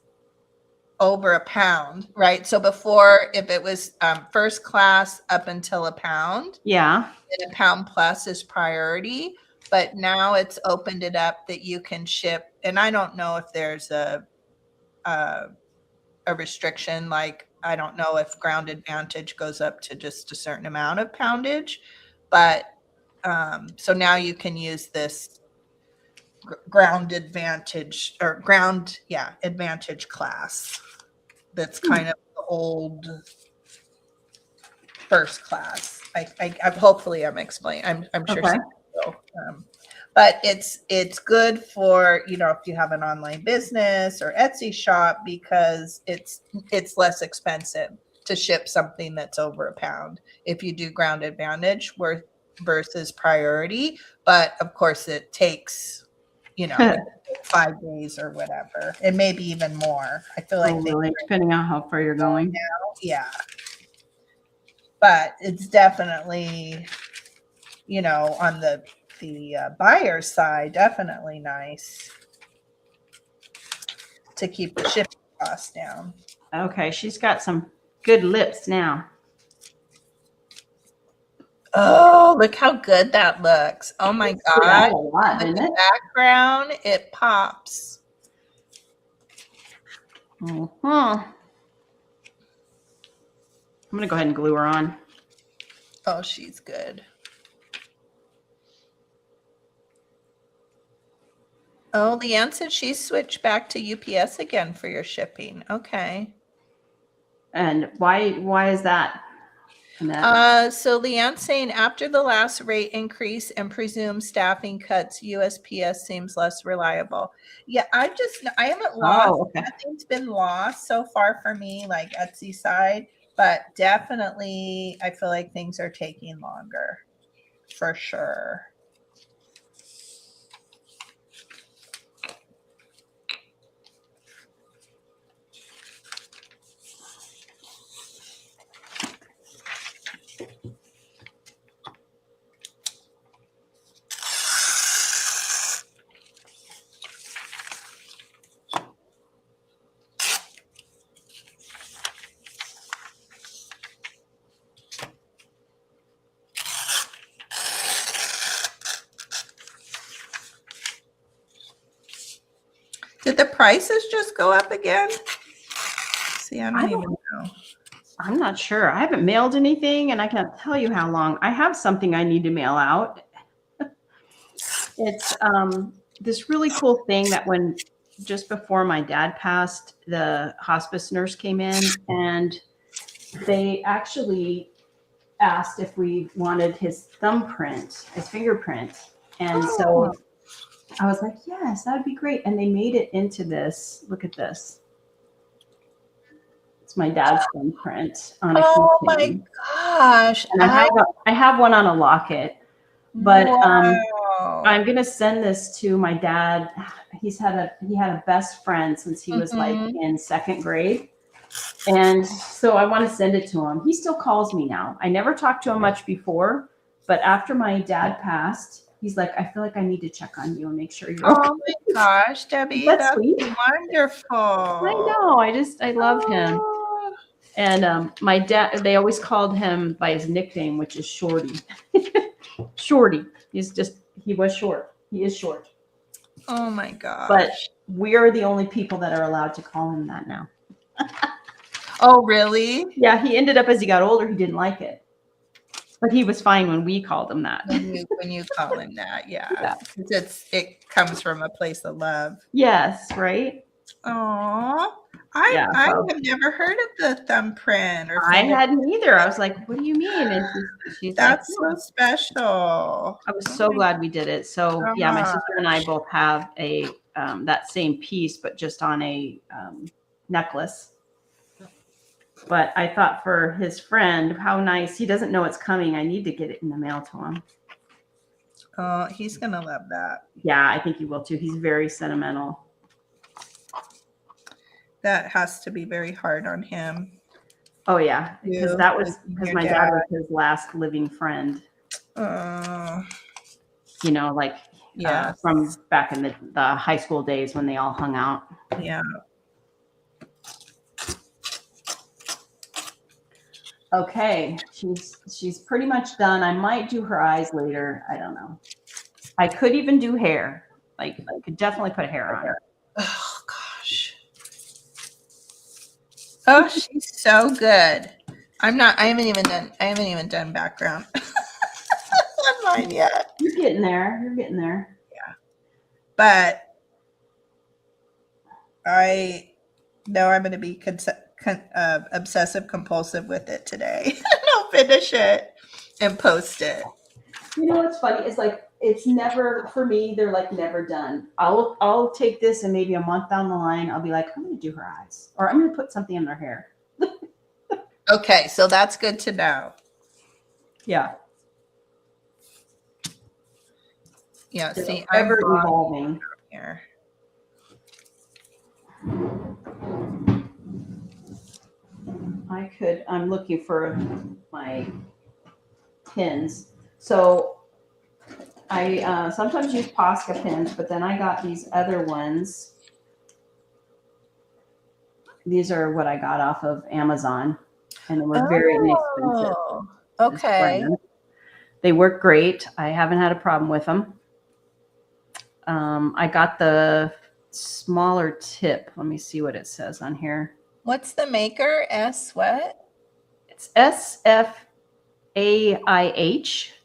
over a pound, right? So before, if it was first class up until a pound, Yeah. and a pound plus is priority. But now it's opened it up that you can ship, and I don't know if there's a restriction. Like, I don't know if Ground Advantage goes up to just a certain amount of poundage, but so now you can use this Ground Advantage or Advantage class. That's kind of the old first class. I hopefully I'm explaining. I'm sure. Okay. So, but it's good for, if you have an online business or Etsy shop, because it's less expensive to ship something that's over a pound if you do Ground Advantage versus priority. But of course it takes 5 days or whatever. It may be even more. I feel like really, depending on how far you're going. now, yeah. But it's definitely, on the buyer's side, definitely nice to keep the shipping costs down. Okay, she's got some good lips now. Oh, look how good that looks. Oh my God. A lot, With didn't the it? background, it pops. I'm gonna go ahead and glue her on. Oh, she's good. Oh, Leanne said she switched back to UPS again for your shipping. Okay. And why is that? So Leanne's saying after the last rate increase and presumed staffing cuts, USPS seems less reliable. Yeah, I haven't lost. Oh, okay. Nothing's been lost so far for me, like Etsy side, but definitely I feel like things are taking longer for sure. Did the prices just go up again? See, I don't even know. I'm not sure. I haven't mailed anything, and I can't tell you how long. I have something I need to mail out. It's this really cool thing that just before my dad passed, the hospice nurse came in, and they actually asked if we wanted his thumbprint, his fingerprint. And so I was like, yes, that would be great. And they made it into this. Look at this. It's my dad's thumbprint on a keychain. Oh my gosh. And I have one on a locket, but wow. I'm going to send this to my dad. He had a best friend since he was like in second grade. And so I want to send it to him. He still calls me now. I never talked to him much before, but after my dad passed, he's like, I feel like I need to check on you and make sure you're okay. Oh my gosh, Debbie, That's that's sweet. wonderful. I know. I love him. Oh. And my dad, they always called him by his nickname, which is Shorty. Shorty. He was short. He is short. Oh my gosh. But we're the only people that are allowed to call him that now. Oh, really? Yeah, he ended up, as he got older, he didn't like it. But he was fine when we called him that. When you call him that, yeah. It comes from a place of love. Yes, right? Oh, I have never heard of the thumbprint or I hadn't either. I was like, what do you mean? And she's that's like, so special. I was so glad we did it. So yeah, my sister and I both have a that same piece, but just on a necklace. But I thought for his friend, how nice. He doesn't know it's coming. I need to get it in the mail to him. Oh, he's going to love that. Yeah, I think he will too. He's very sentimental. That has to be very hard on him. Oh yeah, because my dad was his last living friend. You know, like from back in the high school days when they all hung out. Yeah. Okay, she's pretty much done. I might do her eyes later. I don't know. I could even do hair. Like I could definitely put hair on her. Oh gosh. Oh, she's so good. I haven't even done background on mine yet. You're getting there. Yeah. But I know I'm going to be obsessive compulsive with it today. I'll finish it and post it. You know what's funny? It's like it's never for me. They're like never done. I'll take this and maybe a month down the line, I'll be like, I'm going to do her eyes, or I'm going to put something in her hair. Okay, so that's good to know. Yeah. Yeah. It's See, ever I'm evolving here. I'm looking for my pins. So I sometimes use Posca pins, but then I got these other ones. These are what I got off of Amazon, and they were very inexpensive. Okay. They work great. I haven't had a problem with them. I got the smaller tip. Let me see what it says on here. What's the maker? What? It's SFAIH.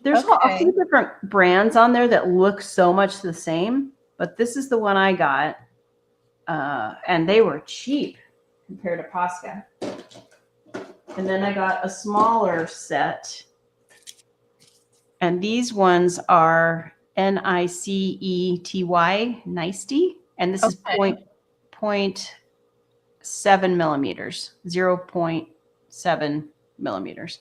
There's a few different brands on there that look so much the same, but this is the one I got. And they were cheap compared to Posca. And then I got a smaller set. And these ones are NICETY, NICETY. And this is 0.7 millimeters, 0.7 millimeters.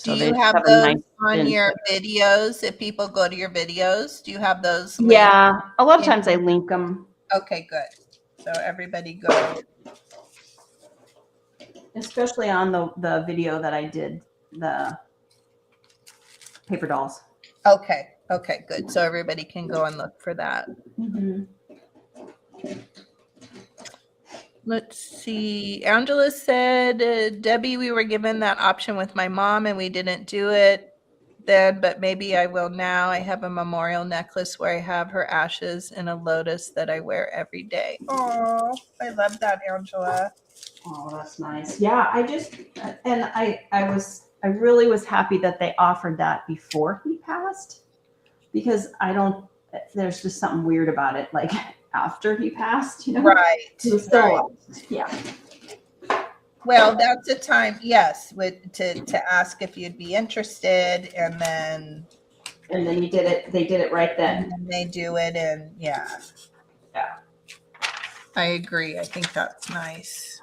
Do you have those on your videos? If people go to your videos, do you have those? Yeah, a lot of times I link them. Okay, good. So everybody go. Especially on the video that I did, the paper dolls. Okay, good. So everybody can go and look for that. Mm-hmm. Let's see. Angela said, Debbie, we were given that option with my mom and we didn't do it then, but maybe I will now. I have a memorial necklace where I have her ashes in a lotus that I wear every day. Oh, I love that, Angela. Oh, that's nice. Yeah, I really was happy that they offered that before he passed, because there's just something weird about it. Like after he passed, Right. He was still, yeah. Well, that's a time, yes, to ask if you'd be interested, and then you did it. They did it right then. And they do it, and yeah. I agree. I think that's nice.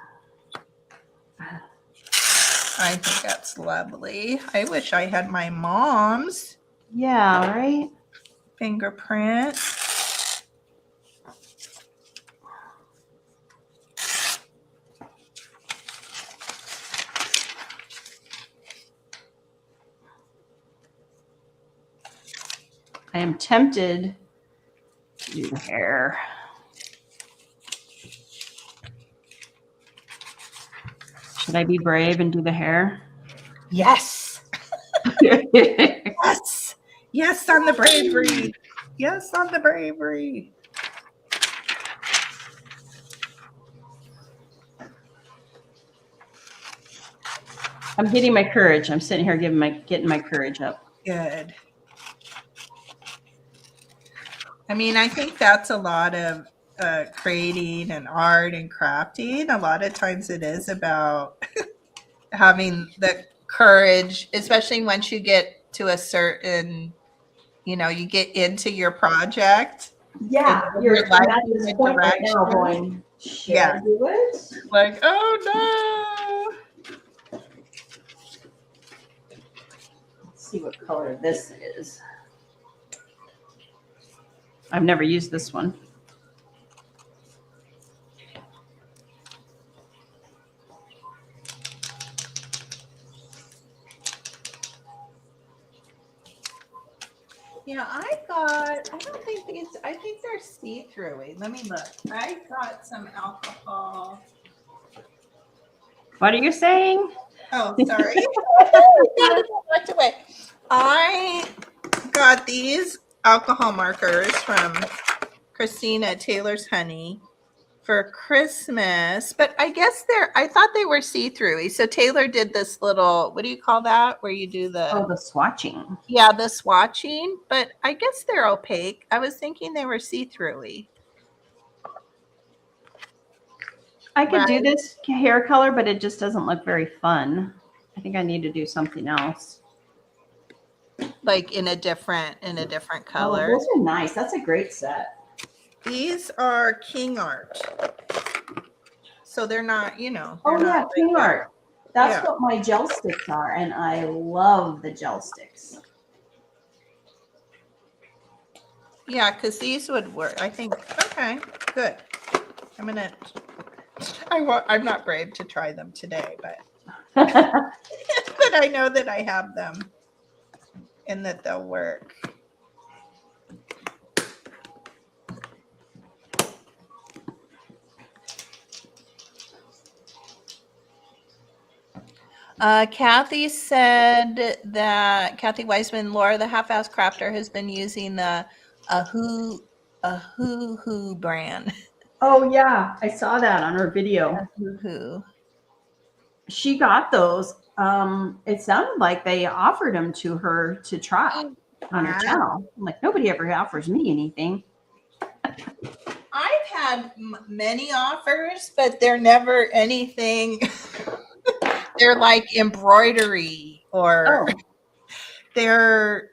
I think that's lovely. I wish I had my mom's. Yeah, right? Fingerprint. I am tempted to do the hair. Should I be brave and do the hair? Yes. Yes. Yes on the bravery. Yes on the bravery. I'm getting my courage. I'm sitting here getting my courage up. Good. I mean, I think that's a lot of creating and art and crafting. A lot of times it is about having the courage, especially once you get to a certain, you get into your project. Yeah, And you're your life at in this a point right now direction. going, should Yeah. I do it? Like, oh no. Let's see what color this is. I've never used this one. Yeah, I don't think I think they're see-through. Let me look. I got some alcohol. What are you saying? Oh, sorry. Looked away. I got these alcohol markers from Christina Taylor's Honey for Christmas, but I guess I thought they were see-through. So Taylor did this little, what do you call that? Where you do Oh, the swatching. yeah, the swatching, but I guess they're opaque. I was thinking they were see-through. I could do this hair color, but it just doesn't look very fun. I think I need to do something else. Like in a different color. Oh, those are nice. That's a great set. These are King Art. So they're not, Oh yeah, King Art. That's Yeah. what my gel sticks are, and I love the gel sticks. Yeah, because these would work. I think, okay, good. I'm not brave to try them today, but but I know that I have them and that they'll work. Kathy said that Kathy Weisman, Laura, the half-ass crafter, has been using the Hoo brand. Oh yeah, I saw that on her video. Hoo. She got those. It sounded like they offered them to her to try on her channel. I'm like, nobody ever offers me anything. I've had many offers, but they're never anything. They're like embroidery or they're.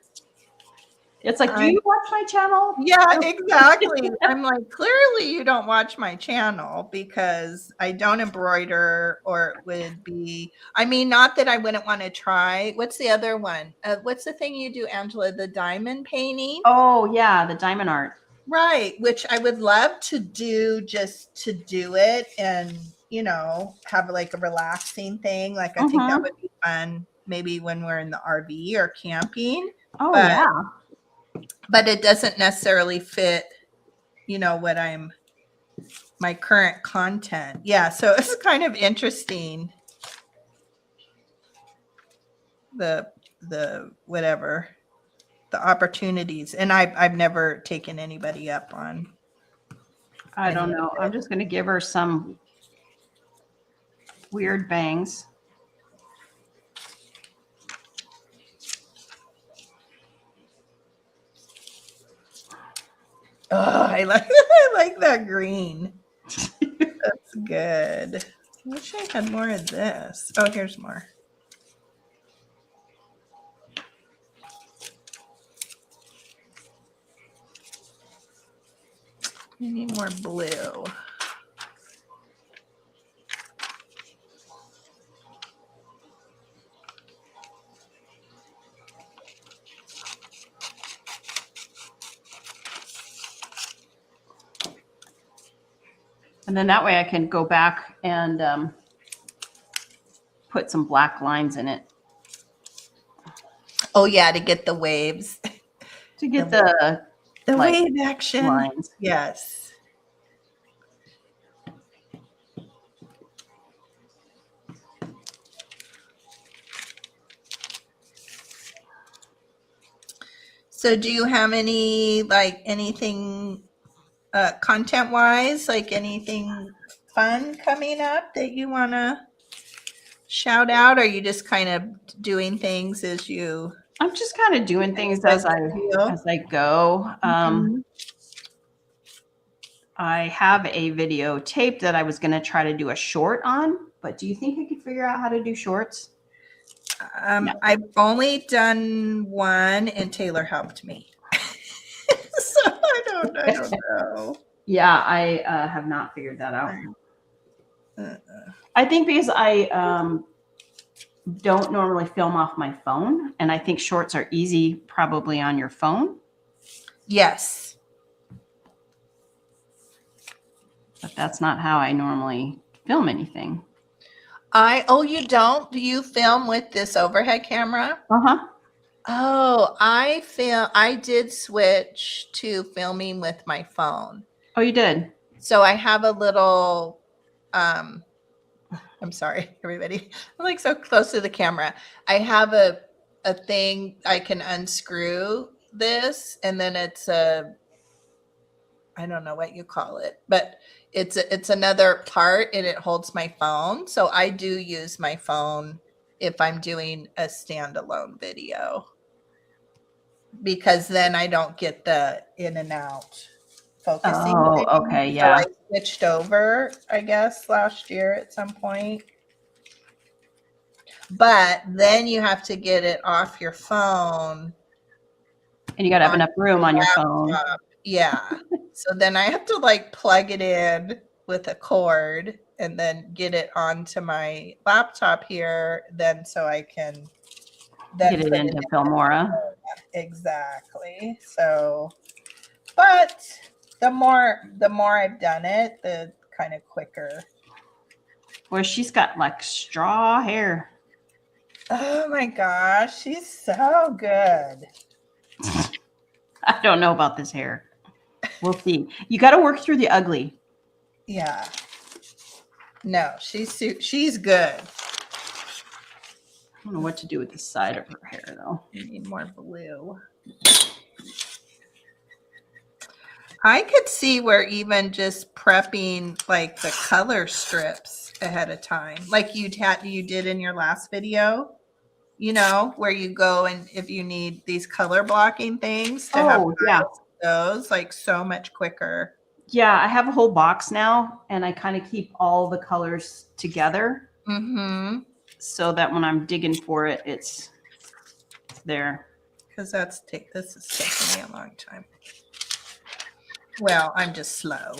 It's like, do you watch my channel? Yeah, exactly. I'm like, clearly you don't watch my channel because I don't embroider, or it would be, I mean, not that I wouldn't want to try. What's the other one? What's the thing you do, Angela? The diamond painting? Oh yeah, the diamond art. Right, which I would love to do, just to do it and, have like a relaxing thing. Like I think that would be fun maybe when we're in the RV or camping. Oh yeah. But it doesn't necessarily fit, what my current content. Yeah, so it's kind of interesting. The whatever, the opportunities. And I've never taken anybody up on. I don't know. I'm just going to give her some weird bangs. Oh, I like that green. That's good. I wish I had more of this. Oh, here's more. I need more blue. And then that way I can go back and put some black lines in it. Oh yeah, to get the waves. To get the like, wave action. lines. Yes. So do you have any, like anything content wise, like anything fun coming up that you want to shout out? Or are you just kind of doing things as you I'm just kind of doing things as I go. Mhm. I have a video tape that I was going to try to do a short on, but do you think I could figure out how to do shorts? No. I've only done one and Taylor helped me. So I don't know. Yeah, I have not figured that out. Uh, I think because I don't normally film off my phone, and I think shorts are easy probably on your phone. Yes. But that's not how I normally film anything. Oh, you don't? Do you film with this overhead camera? Uh-huh. Oh, I did switch to filming with my phone. Oh, you did? So I have a little, I'm sorry, everybody. I'm like so close to the camera. I have a thing I can unscrew this, and then it's I don't know what you call it, but it's another part and it holds my phone. So I do use my phone if I'm doing a standalone video, because then I don't get the in and out focusing. Oh, thing. okay, yeah. So I switched over, I guess, last year at some point. But then you have to get it off your phone. And you got to have enough room on your phone. Yeah. So then I have to like plug it in with a cord and then get it onto my laptop here, then so I can then Get it put into Filmora. Exactly. So, but the more I've done it, the kind of quicker. Where she's got like straw hair. Oh my gosh, she's so good. I don't know about this hair. We'll see. You got to work through the ugly. Yeah. No, she's good. I don't know what to do with the side of her hair though. You need more blue. I could see where even just prepping like the color strips ahead of time, like you did in your last video, you know, where you go and if you need these color blocking things to have those like so much quicker. Yeah, I have a whole box now and I kind of keep all the colors together. Mm-hmm. So that when I'm digging for it, it's there. Because this is taking me a long time. Well, I'm just slow.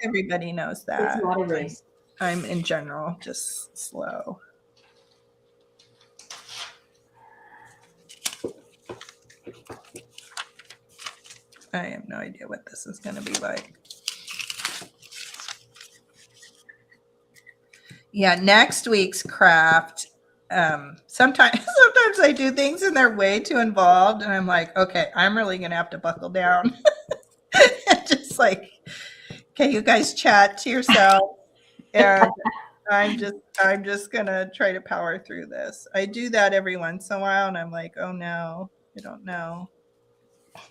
Everybody knows that. It's not a race. I'm in general just slow. I have no idea what this is going to be like. Yeah, next week's craft. Sometimes I do things and they're way too involved, and I'm like, okay, I'm really going to have to buckle down. Just like, okay, you guys chat to yourself, and I'm just gonna try to power through this. I do that every once in a while, and I'm like, oh no, I don't know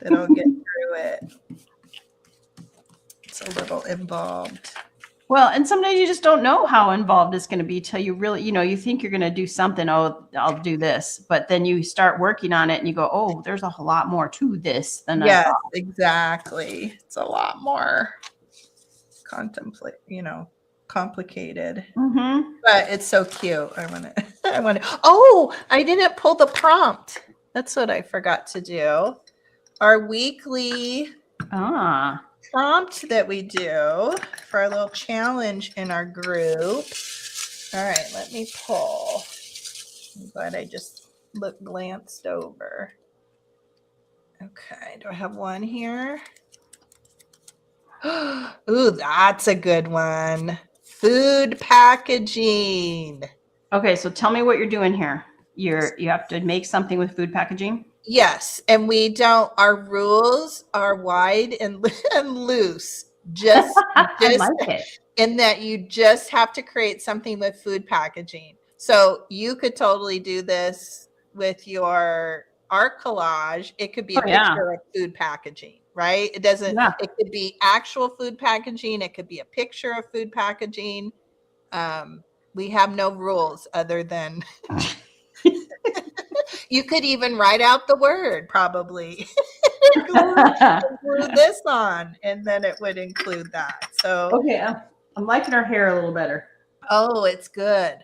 that I'll get through it. It's a little involved. Well, and sometimes you just don't know how involved it's going to be till you really, you think you're going to do something. Oh, I'll do this. But then you start working on it and you go, oh, there's a lot more to this than I thought. Exactly. It's a lot more complicated. Mm-hmm. But it's so cute. I want to. Oh, I didn't pull the prompt. That's what I forgot to do. Our weekly prompt that we do for our little challenge in our group. All right, let me pull. I'm glad I just glanced over. Okay, do I have one here? Ooh, that's a good one. Food packaging. Okay, so tell me what you're doing here. You have to make something with food packaging? Yes, and we don't. Our rules are wide and and loose. Just I like it. in that you just have to create something with food packaging. So you could totally do this with your art collage. It could be a Oh, yeah. picture of food packaging, right? It doesn't. Yeah. It could be actual food packaging. It could be a picture of food packaging. We have no rules other than you could even write out the word probably. Glue this on, and then it would include that. So, Okay, I'm liking our hair a little better. oh, it's good.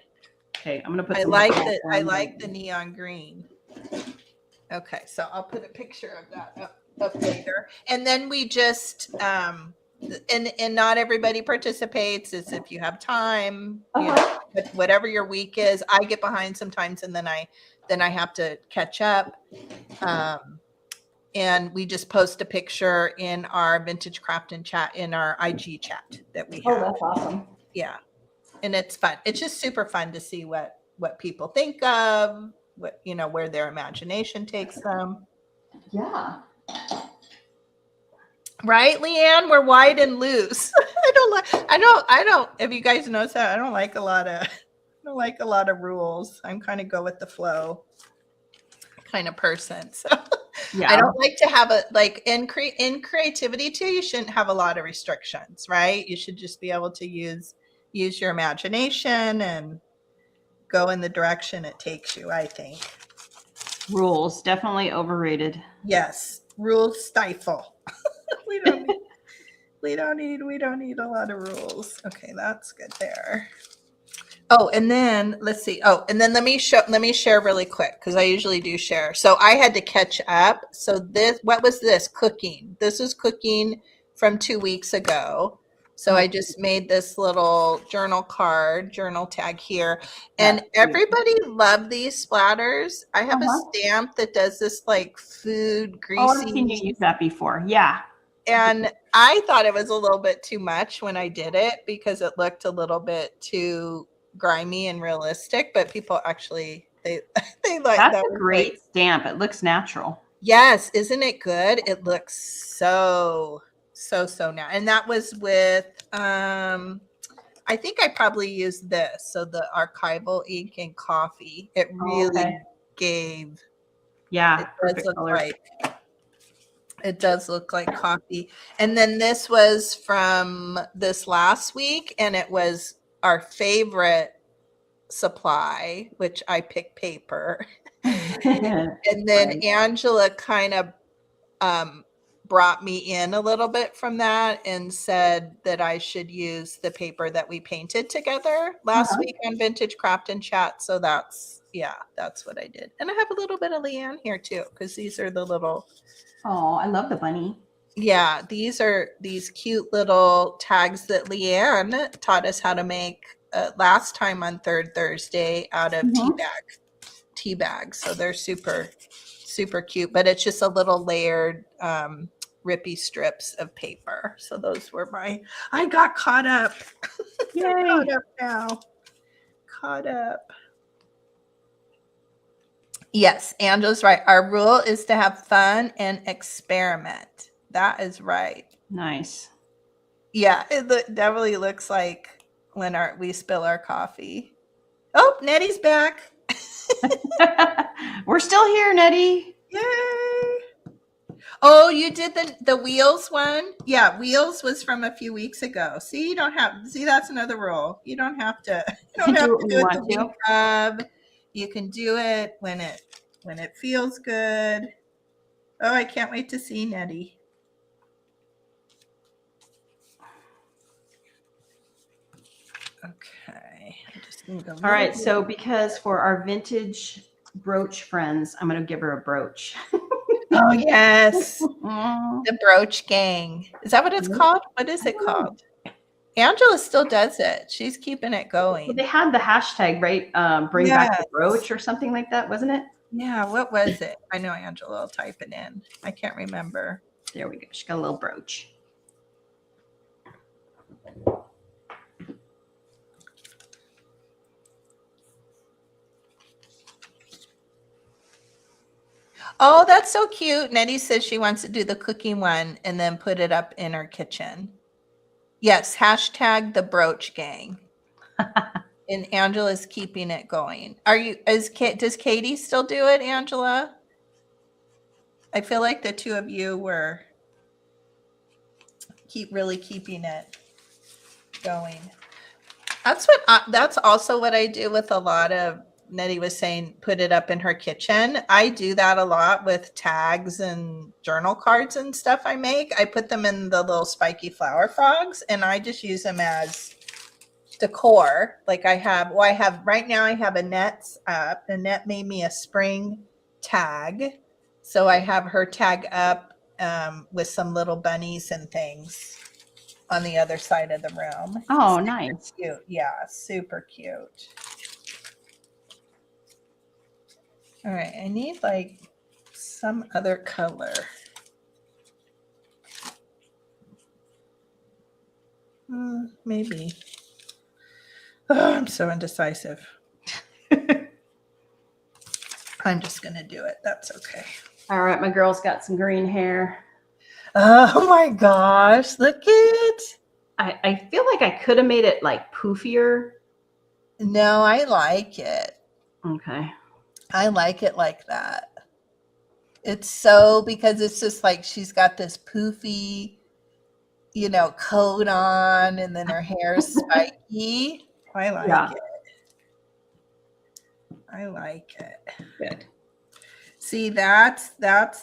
Okay, I'm gonna put. I some like purple the I on like there. the neon green. Okay, so I'll put a picture of that up later, and then we just and not everybody participates. It's if you have time, you know, but whatever your week is. I get behind sometimes, and then I have to catch up. And we just post a picture in our Vintage Craft and Chat in our IG chat that we have. Oh, that's awesome. Yeah, and it's fun. It's just super fun to see what people think of, what, you know, where their imagination takes them. Yeah. Right, Leanne? We're wide and loose. I don't if you guys notice that, I don't like a lot of rules. I'm kind of go with the flow kind of person. So Yeah. I don't like to have a like in creativity too, you shouldn't have a lot of restrictions, right? You should just be able to use your imagination and go in the direction it takes you, I think. Rules definitely overrated. Yes, rules stifle. we don't need a lot of rules. Okay, that's good there. Oh, and then let's see. Oh, and then let me share really quick because I usually do share. So I had to catch up. So what was this? Cooking. This was cooking from 2 weeks ago. So I just made this little journal tag here. And everybody loved these splatters. I have a stamp that does this like food greasy. Oh, I've seen you use that before. Yeah. And I thought it was a little bit too much when I did it because it looked a little bit too grimy and realistic, but people actually they like That's that. a great stamp. It looks natural. Yes, isn't it good? It looks so now. And that was with I think I probably used this. So the archival ink and coffee. It really gave. Yeah. It does look like coffee. And then this was from this last week, and it was our favorite supply, which I picked paper. And then Angela kind of brought me in a little bit from that and said that I should use the paper that we painted together last week on Vintage Craft and Chat. So that's what I did. And I have a little bit of Leanne here too, because these are the little. Oh, I love the bunny. Yeah, these are these cute little tags that Leanne taught us how to make last time on Third Thursday out of tea bags. So they're super, super cute, but it's just a little layered rippy strips of paper. So those were I got caught up. Yay. Caught up now. Caught up. Yes, Angela's right. Our rule is to have fun and experiment. That is right. Nice. Yeah, it definitely looks like when we spill our coffee. Oh, Nettie's back. We're still here, Nettie. Yay. Oh, you did the wheels one? Yeah, wheels was from a few weeks ago. See, that's another rule. You don't have to do it the week of. You can do it when it feels good. Oh, I can't wait to see Nettie. Okay. All right. So because for our vintage brooch friends, I'm going to give her a brooch. Oh, yes. The brooch gang. Is that what it's called? What is it called? Angela still does it. She's keeping it going. Well, they had the hashtag, right? Bring back the brooch or something like that, wasn't it? Yeah. What was it? I know Angela will type it in. I can't remember. There we go. She got a little brooch. Oh, that's so cute. Nettie says she wants to do the cooking one and then put it up in her kitchen. Yes, hashtag the brooch gang. And Angela's keeping it going. Does Katie still do it, Angela? I feel like the two of you were really keeping it going. That's also what I do with a lot of, Nettie was saying, put it up in her kitchen. I do that a lot with tags and journal cards and stuff I make. I put them in the little spiky flower frogs and I just use them as decor. Like right now I have Annette's up. Annette made me a spring tag. So I have her tag up with some little bunnies and things on the other side of the room. Oh, Super nice. cute. Yeah, super cute. All right, I need like some other color. Maybe. Oh, I'm so indecisive. I'm just going to do it. That's okay. All right, my girl's got some green hair. Oh my gosh, look it. I feel like I could have made it like poofier. No, I like it. Okay. I like it like that. It's so, because it's just like she's got this poofy, coat on and then her hair is spiky. I like it. I like it. Good. See, that's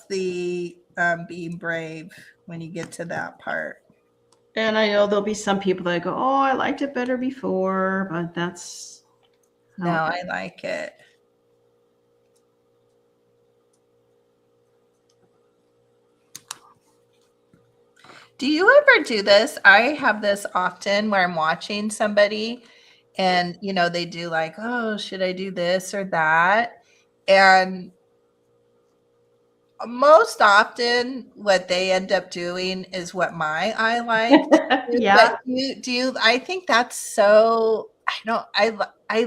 the being brave when you get to that part. And I know there'll be some people that go, oh, I liked it better before, but that's. No, I like it. Do you ever do this? I have this often where I'm watching somebody and, they do like, oh, should I do this or that? And most often what they end up doing is what my eye liked. Yeah. I think that's so, I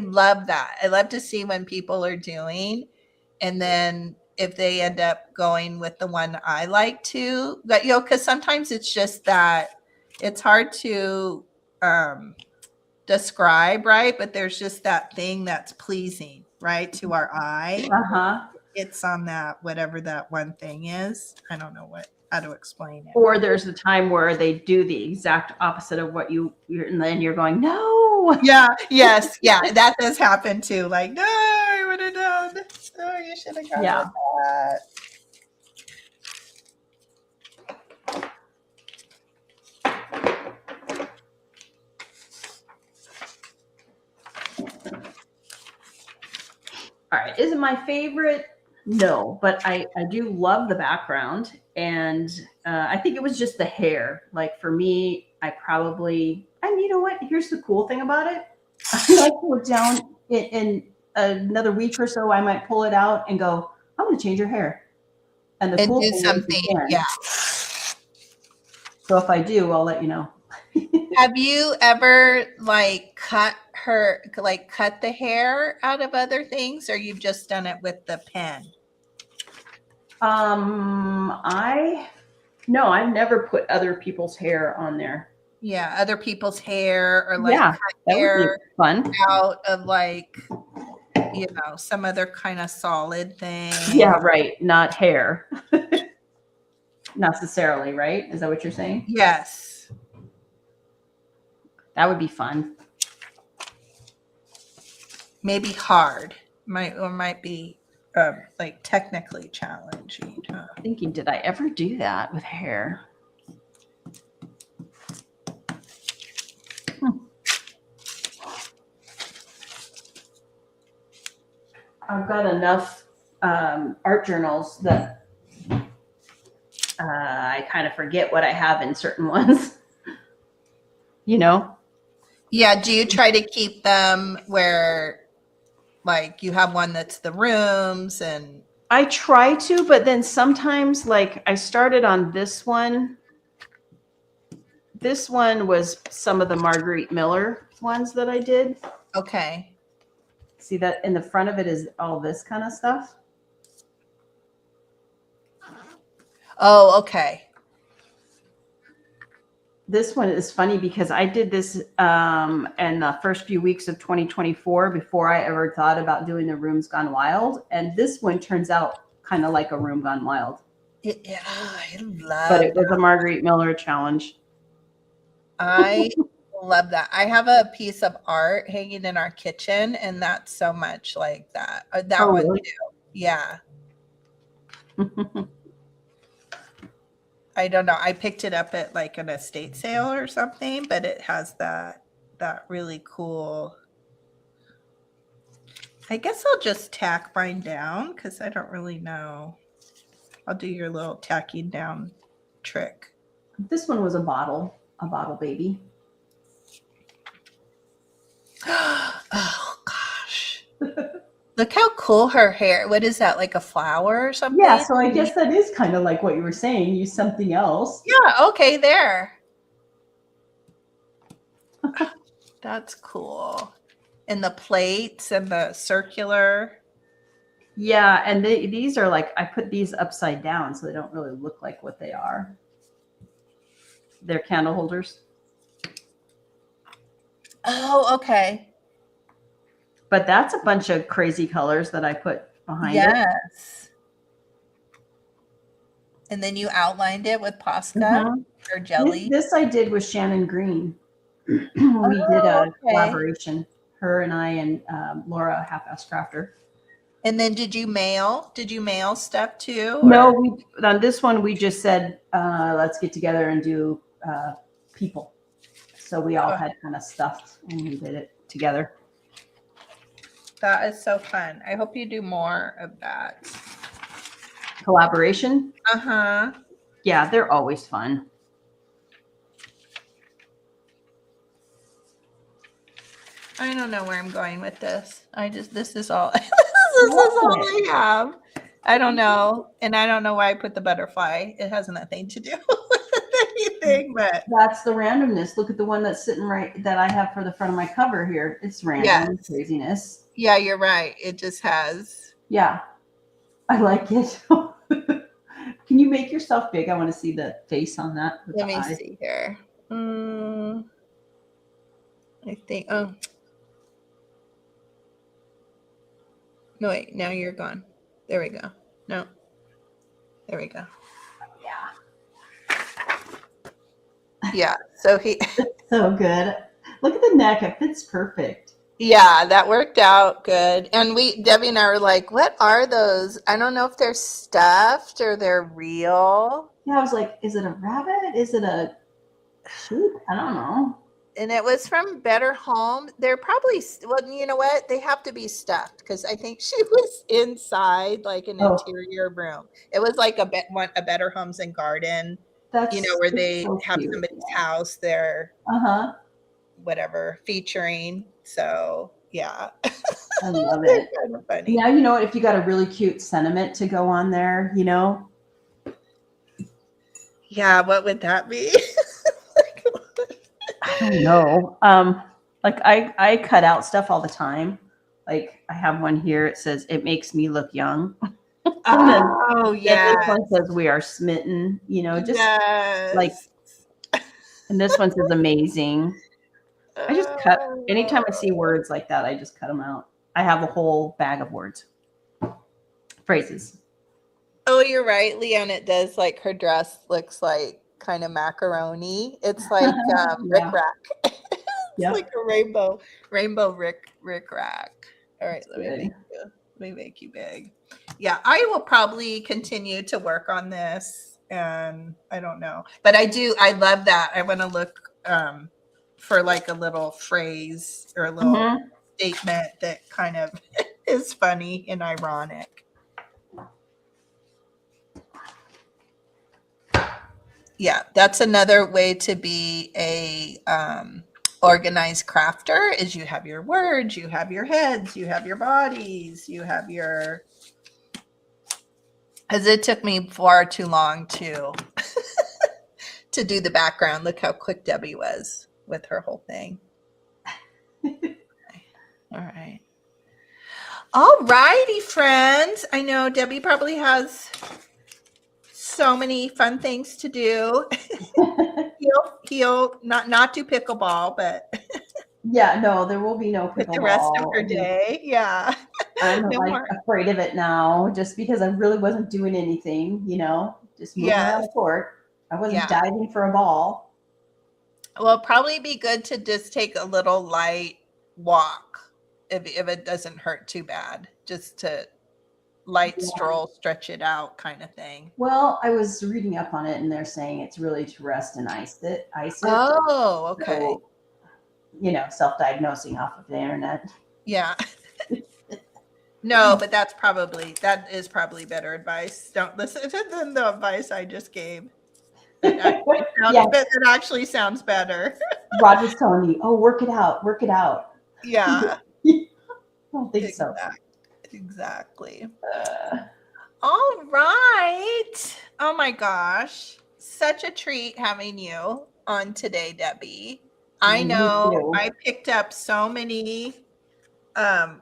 love that. I love to see when people are doing, and then if they end up going with the one I like to, but because sometimes it's just that it's hard to describe, right? But there's just that thing that's pleasing, right, to our eye. Uh-huh. It's on that, whatever that one thing is. I don't know how to explain it. Or there's a time where they do the exact opposite of what and then you're going, no. Yeah. Yes. Yeah. That does happen too. Like, no, I would have done. Oh, you should have gone with that. All right. Is it my favorite? No, but I do love the background. And I think it was just the hair. Like for me, and you know what? Here's the cool thing about it. I might pull it down in another week or so. I might pull it out and go, I'm going to change your hair. And the cool do thing something. Yeah. So if I do, I'll let you know. Have you ever cut the hair out of other things, or you've just done it with the pen? No, I've never put other people's hair on there. Yeah, other people's hair, or that hair would be fun. out of some other kind of solid thing. Yeah, right. Not hair. Necessarily, right? Is that what you're saying? Yes. That would be fun. Maybe hard. Might be technically challenging. Huh? Thinking, did I ever do that with hair? I've got enough art journals that I kind of forget what I have in certain ones. Yeah. Do you try to keep them where you have one that's the rooms? And I try to, but then sometimes I started on this one. This one was some of the Marguerite Miller ones that I did. Okay. See that in the front of it is all this kind of stuff. Oh, okay. This one is funny because I did this in the first few weeks of 2024 before I ever thought about doing the Rooms Gone Wild. And this one turns out kind of like a Room Gone Wild. Yeah, I love But it was that. a Marguerite Miller challenge. I love that. I have a piece of art hanging in our kitchen, and that's so much like that. That Oh, one really? too. Yeah. I don't know. I picked it up at like an estate sale or something, but it has that really cool. I guess I'll just tack mine down because I don't really know. I'll do your little tacking down trick. This one was a bottle baby. Oh gosh. Look how cool her hair. What is that? Like a flower or something? Yeah, so I guess that is kind of like what you were saying. Use something else. Yeah, okay, there. That's cool. And the plates and the circular. Yeah, and these are like, I put these upside down so they don't really look like what they are. They're candle holders. Oh, okay. But that's a bunch of crazy colors that I put behind it. Yes. And then you outlined it with Posca or jelly. This I did with Shannon Green. We did a collaboration, her and I and Laura, Half-Ass Crafter. And then did you mail stuff too? No, on this one we just said let's get together and do people. So we all had kind of stuff and we did it together. That is so fun. I hope you do more of that. Collaboration? Uh-huh. Yeah, they're always fun. I don't know where I'm going with this. This is all this is all I have. I don't know. And I don't know why I put the butterfly. It has nothing to do with anything, but that's the randomness. Look at the one that's sitting right that I have for the front of my cover here. It's random craziness. Yeah, you're right. It just has. Yeah. I like it. Can you make yourself big? I want to see the face on that. Let me see here. I think, oh. No, wait, now you're gone. There we go. No. There we go. Yeah. Yeah. So so good. Look at the neck. It fits perfect. Yeah, that worked out good. And Debbie and I were like, what are those? I don't know if they're stuffed or they're real. Yeah, I was like, is it a rabbit? Is it a sheep? I don't know. And it was from Better Home. They're probably, well, you know what? They have to be stuffed because I think she was inside like an interior room. It was like a Better Homes and Garden, That's where they so have cute. somebody's house there, whatever, featuring. So, yeah. I love it. Kind of funny. Now, you know, if you got a really cute sentiment to go on there, you know? Yeah, what would that be? I don't know. Like I cut out stuff all the time. Like I have one here. It says, "It makes me look young." Oh, yeah. This one says, "We are smitten." You know, just like. And this one says, "Amazing." I just cut. Anytime I see words like that, I just cut them out. I have a whole bag of words, phrases. Oh, you're right, Leanne. It does. Like her dress looks like kind of macaroni. It's like Rick Rack. It's like a rainbow Rick Rack. All right, let me make you big. Yeah, I will probably continue to work on this, and I don't know, but I love that. I want to look for like a little phrase or a little statement that kind of is funny and ironic. Yeah, that's another way to be a organized crafter is you have your words, you have your heads, you have your bodies, you have your, because it took me far too long to to do the background. Look how quick Debbie was with her whole thing. All right. All righty, friends. I know Debbie probably has so many fun things to do. He'll not do pickleball, but Yeah, no, there will be no with the rest of her pickleball. day. Yeah. I'm No like more. afraid of it now, just because I really wasn't doing anything, just moving around Yes. the court. I wasn't Yeah. diving for a ball. Well, probably be good to just take a little light walk if it doesn't hurt too bad, just to light Yeah. stroll, stretch it out kind of thing. Well, I was reading up on it, and they're saying it's really to rest and ice it. Oh, okay. So, self-diagnosing off of the internet. Yeah. No, but that is probably better advice. Don't listen to the advice I just gave. Yeah. It actually sounds better. Roger's telling me, "Oh, work it out, work it out." Yeah. I don't think so. Exactly. All right. Oh my gosh. Such a treat having you on today, Debbie. I Me know too. I picked up so many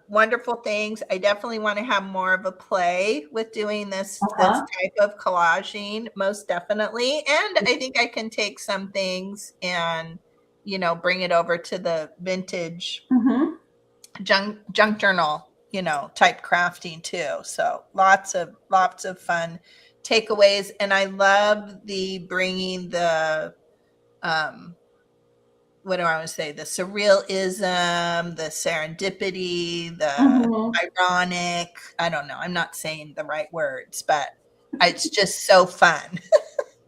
wonderful things. I definitely want to have more of a play with doing this type of collaging, most definitely. And I think I can take some things and bring it over to the vintage junk journal type crafting too. So lots of fun takeaways. And I love the bringing the what do I want to say? The surrealism, the serendipity, the ironic. I don't know. I'm not saying the right words, but it's just so fun.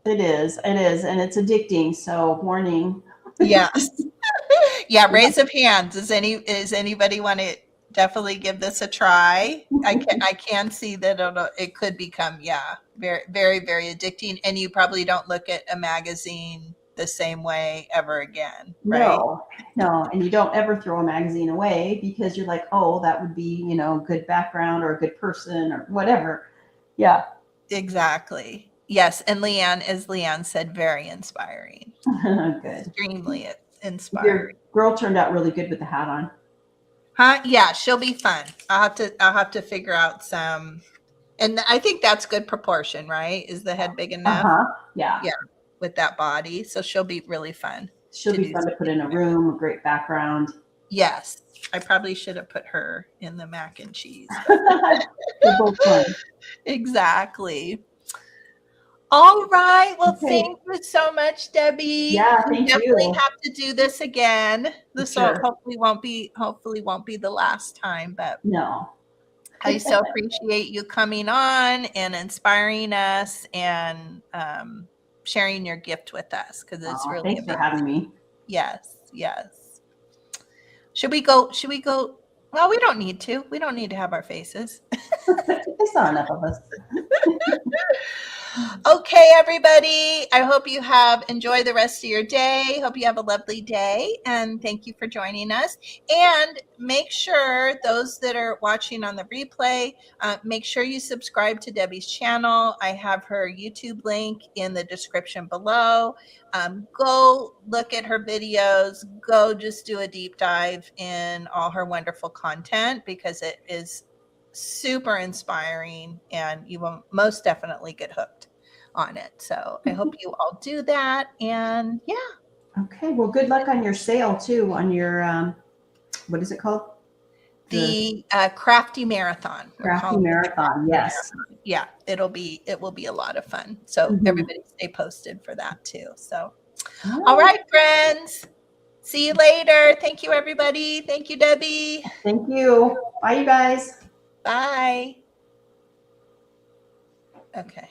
It is, and it's addicting. So, warning. Yes. Yeah. Raise of hands. Does anybody want to definitely give this a try? I can see that it could become very, very, very addicting, and you probably don't look at a magazine the same way ever again, right? No, and you don't ever throw a magazine away because you're like, oh, that would be, a good background or a good person or whatever. Yeah. Exactly. Yes. And Leanne, as Leanne said, very inspiring. Good. Extremely inspiring. Your girl turned out really good with the hat on. Huh? Yeah, she'll be fun. I'll have to figure out some, and I think that's good proportion, right? Is the head big enough? Yeah. Yeah. With that body. So she'll be really fun. She'll be fun to put in a room, a great background. Yes. I probably should have put her in the mac and cheese. They're both fun. Exactly. All right. Well, thank you so much, Debbie. Yeah, thank you. Definitely have to do this again. This Sure. hopefully won't be the last time, but no. I so appreciate you coming on and inspiring us and sharing your gift with us, because it's really thanks amazing. for having me. Yes. Should we go? Well, we don't need to. We don't need to have our faces. I saw enough of us. Okay, everybody. I hope you have enjoyed the rest of your day. Hope you have a lovely day. And thank you for joining us. And make sure those that are watching on the replay, make sure you subscribe to Debbie's channel. I have her YouTube link in the description below. Go look at her videos. Go just do a deep dive in all her wonderful content, because it is super inspiring and you will most definitely get hooked on it. So I hope you all do that. And Okay. Well, good luck on your sale too, on your, what is it called? The Crafty Marathon. Crafty Marathon. Yes. Yeah. It will be a lot of fun. So everybody stay posted for that too. So, all right, friends. See you later. Thank you, everybody. Thank you, Debbie. Thank you. Bye, you guys. Bye. Okay.